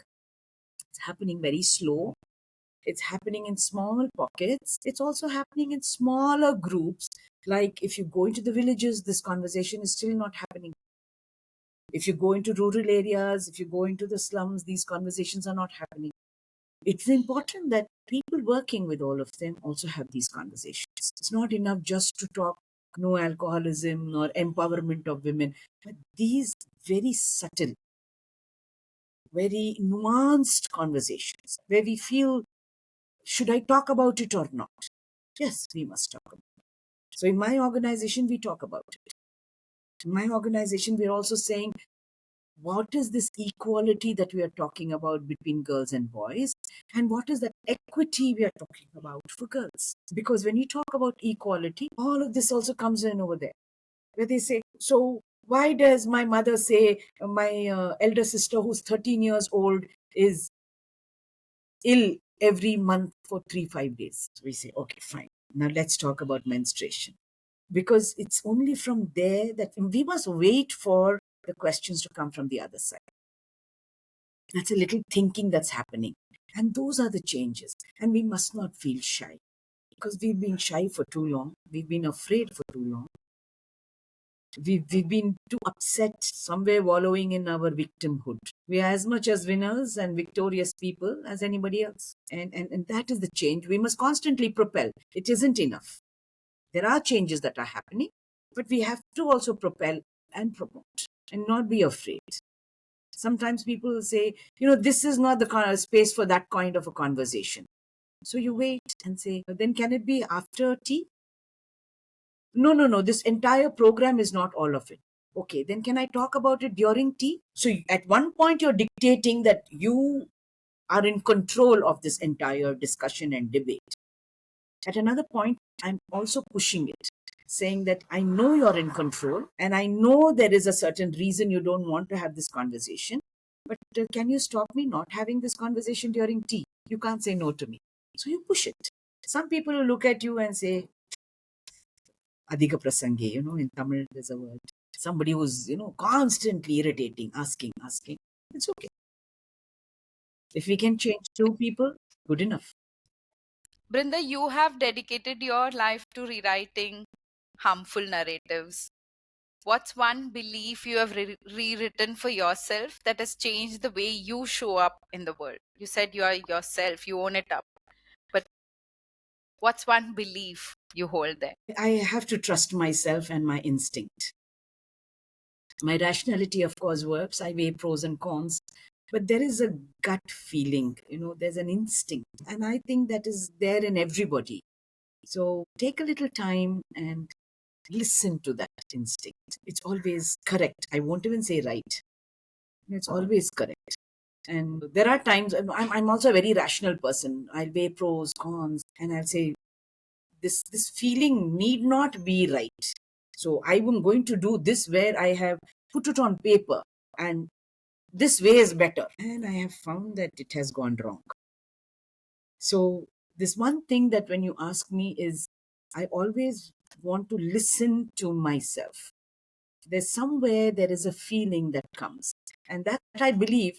It's happening very slow. It's happening in small pockets. It's also happening in smaller groups. Like if you go into the villages, this conversation is still not happening. If you go into rural areas, if you go into the slums, these conversations are not happening. It's important that people working with all of them also have these conversations. It's not enough just to talk no alcoholism or empowerment of women, but these very subtle, very nuanced conversations where we feel, should I talk about it or not? Yes, we must talk about it. So in my organization, we talk about it. In my organization, we're also saying, what is this equality that we are talking about between girls and boys? And what is that equity we are talking about for girls? Because when you talk about equality, all of this also comes in over there, where they say, so why does my mother say my elder sister who's 13 years old is ill every month for 3-5 days? So we say, okay, fine. Now let's talk about menstruation. Because it's only from there that we must wait for the questions to come from the other side. That's a little thinking that's happening. And those are the changes. And we must not feel shy because we've been shy for too long. We've been afraid for too long. We've been too upset, somewhere wallowing in our victimhood. We are as much as winners and victorious people as anybody else. And that is the change. We must constantly propel. It isn't enough. There are changes that are happening, but we have to also propel and promote and not be afraid. Sometimes people say, this is not the kind of space for that kind of a conversation. So you wait and say, then can it be after tea? No. This entire program is not all of it. Okay, then can I talk about it during tea? So at one point, you're dictating that you are in control of this entire discussion and debate. At another point, I'm also pushing it, saying that I know you're in control and I know there is a certain reason you don't want to have this conversation. But can you stop me not having this conversation during tea? You can't say no to me. So you push it. Some people will look at you and say, Adhika Prasange, in Tamil there's a word. Somebody who's, constantly irritating, asking. It's okay. If we can change 2 people, good enough. Brinda, you have dedicated your life to rewriting harmful narratives. What's one belief you have rewritten for yourself that has changed the way you show up in the world? You said you are yourself, you own it up. But what's one belief you hold there? I have to trust myself and my instinct. My rationality, of course, works. I weigh pros and cons. But there is a gut feeling, there's an instinct. And I think that is there in everybody. So take a little time and listen to that instinct. It's always correct. I won't even say right. It's always correct. And there are times, I'm also a very rational person. I'll weigh pros, cons, and I'll say, this feeling need not be right. So I am going to do this where I have put it on paper and this way is better. And I have found that it has gone wrong. So this one thing that when you ask me is, I always want to listen to myself. There's somewhere there is a feeling that comes. And that I believe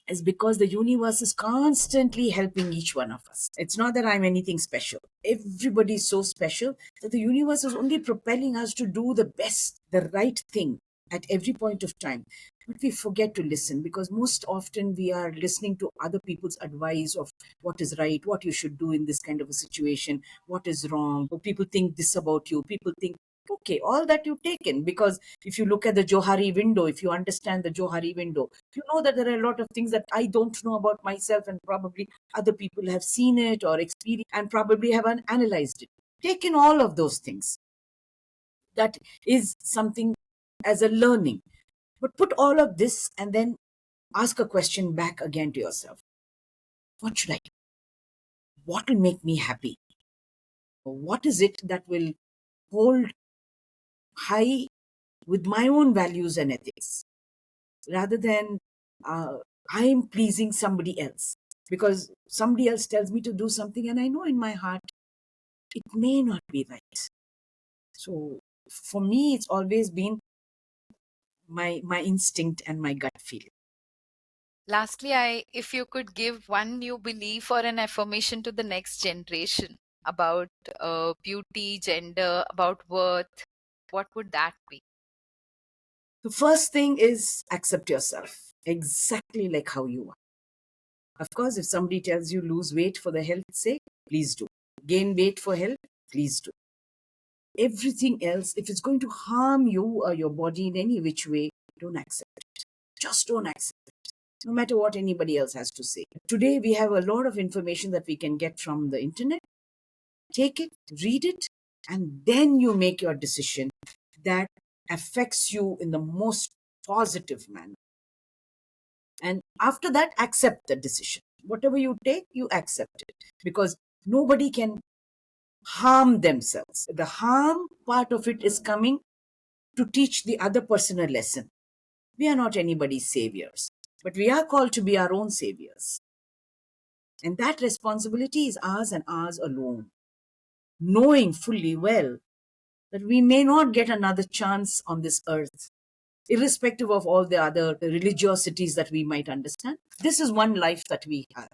is because the universe is constantly helping each one of us. It's not that I'm anything special. Everybody is so special that the universe is only propelling us to do the best, the right thing at every point of time. But we forget to listen because most often we are listening to other people's advice of what is right, what you should do in this kind of a situation, what is wrong. People think this about you. People think Okay, all that you've taken, because if you look at the Johari window, if you understand the Johari window, you know that there are a lot of things that I don't know about myself, and probably other people have seen it or experienced and probably have analyzed it. Taken all of those things. That is something as a learning. But put all of this and then ask a question back again to yourself. What should I do? What will make me happy? What is it that will hold high with my own values and ethics, rather than I am pleasing somebody else? Because somebody else tells me to do something, and I know in my heart it may not be right. So for me, it's always been my instinct and my gut feeling. Lastly, if you could give one new belief or an affirmation to the next generation about beauty, gender, about worth, what would that be? The first thing is accept yourself exactly like how you are. Of course, if somebody tells you lose weight for the health's sake, please do. Gain weight for health, please do. Everything else, if it's going to harm you or your body in any which way, don't accept it. Just don't accept it, no matter what anybody else has to say. Today, we have a lot of information that we can get from the internet. Take it, read it, and then you make your decision that affects you in the most positive manner. And after that, accept the decision. Whatever you take, you accept it, because nobody can harm themselves. The harm part of it is coming to teach the other person a lesson. We are not anybody's saviors, but we are called to be our own saviors. And that responsibility is ours and ours alone, knowing fully well that we may not get another chance on this earth, irrespective of all the other religiosities that we might understand. This is one life that we have.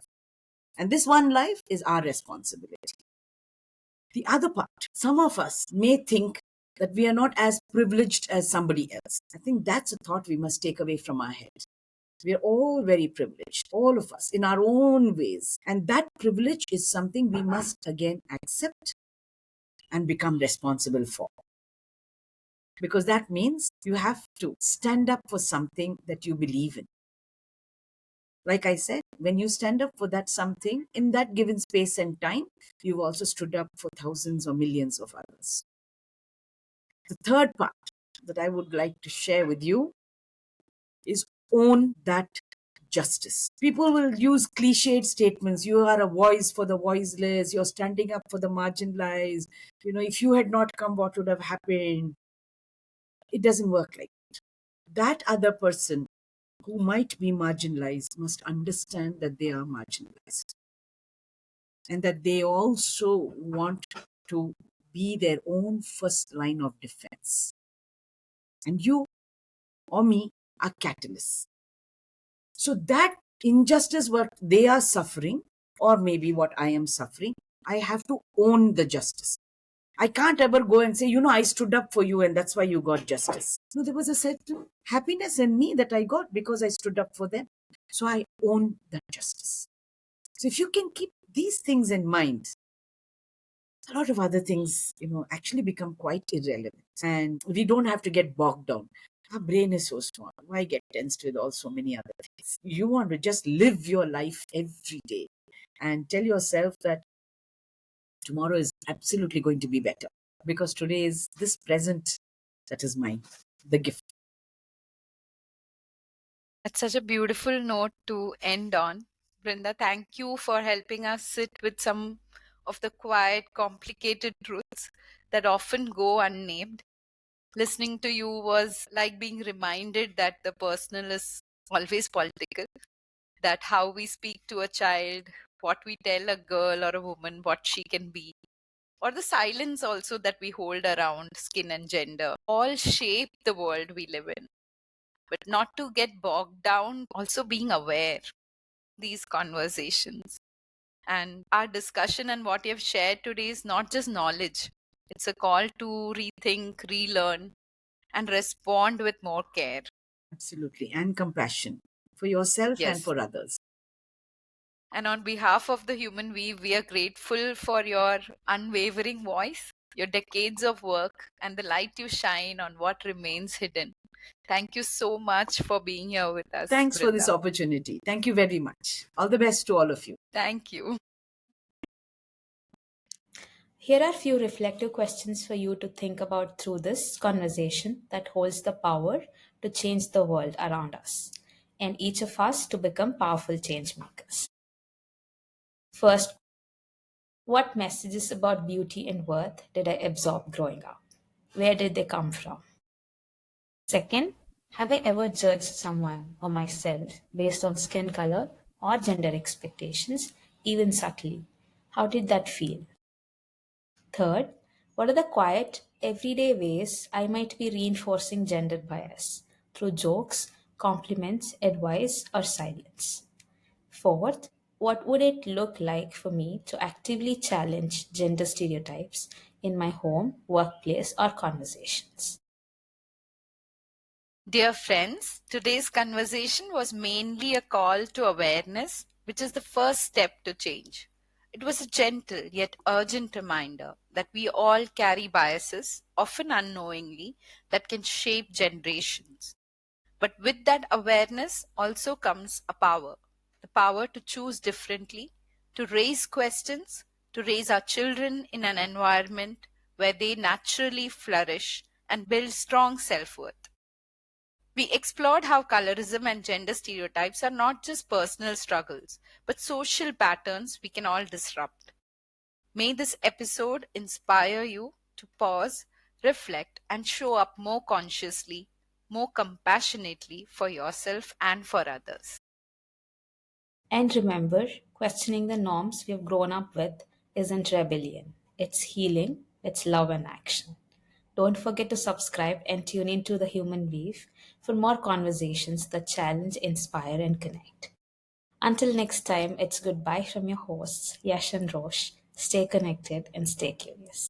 And this one life is our responsibility. The other part, some of us may think that we are not as privileged as somebody else. I think that's a thought we must take away from our heads. We are all very privileged, all of us, in our own ways. And that privilege is something we must again accept and become responsible for. Because that means you have to stand up for something that you believe in. Like I said, when you stand up for that something in that given space and time, you've also stood up for thousands or millions of others. The third part that I would like to share with you is own that justice. People will use cliched statements. You are a voice for the voiceless. You're standing up for the marginalized. If you had not come, what would have happened? It doesn't work like that. That other person who might be marginalized must understand that they are marginalized, and that they also want to be their own first line of defense. And you or me are catalysts. So that injustice, what they are suffering, or maybe what I am suffering, I have to own the justice. I can't ever go and say, I stood up for you and that's why you got justice. No, there was a certain happiness in me that I got because I stood up for them. So I own that justice. So if you can keep these things in mind, a lot of other things, actually become quite irrelevant. And we don't have to get bogged down. Our brain is so small. Why get tensed with also many other things? You want to just live your life every day and tell yourself that tomorrow is absolutely going to be better, because today is this present that is mine, the gift. That's such a beautiful note to end on. Brinda, thank you for helping us sit with some of the quiet, complicated truths that often go unnamed. Listening to you was like being reminded that the personal is always political, that how we speak to a child, what we tell a girl or a woman what she can be, or the silence also that we hold around skin and gender, all shape the world we live in. But not to get bogged down, also being aware these conversations. And our discussion and what you have shared today is not just knowledge, it's a call to rethink, relearn, and respond with more care. Absolutely. And compassion for yourself and Yes. for others. And on behalf of the Human Weave, we are grateful for your unwavering voice your decades of work, and the light you shine on what remains hidden. Thank you so much for being here with us, Thanks for this Brinda. opportunity. Thank you very much. All the best to all of you. Thank you. Here are few reflective questions for you to think about through this conversation that holds the power to change the world around us and each of us to become powerful change makers. First, what messages about beauty and worth did I absorb growing up? Where did they come from? Second, have I ever judged someone or myself based on skin color or gender expectations, even subtly? How did that feel? Third, what are the quiet, everyday ways I might be reinforcing gender bias through jokes, compliments, advice, or silence? Fourth, what would it look like for me to actively challenge gender stereotypes in my home, workplace, or conversations? Dear friends, today's conversation was mainly a call to awareness, which is the first step to change. It was a gentle yet urgent reminder that we all carry biases, often unknowingly, that can shape generations. But with that awareness also comes a power, the power to choose differently, to raise questions, to raise our children in an environment where they naturally flourish and build strong self worth. We explored how colorism and gender stereotypes are not just personal struggles, but social patterns we can all disrupt. May this episode inspire you to pause, reflect, and show up more consciously, more compassionately for yourself and for others. And remember, questioning the norms we've grown up with isn't rebellion, it's healing, it's love and action. Don't forget to subscribe and tune into The Human Weave for more conversations that challenge, inspire, and connect. Until next time, it's goodbye from your hosts, Yash and Rosh. Stay connected and stay curious.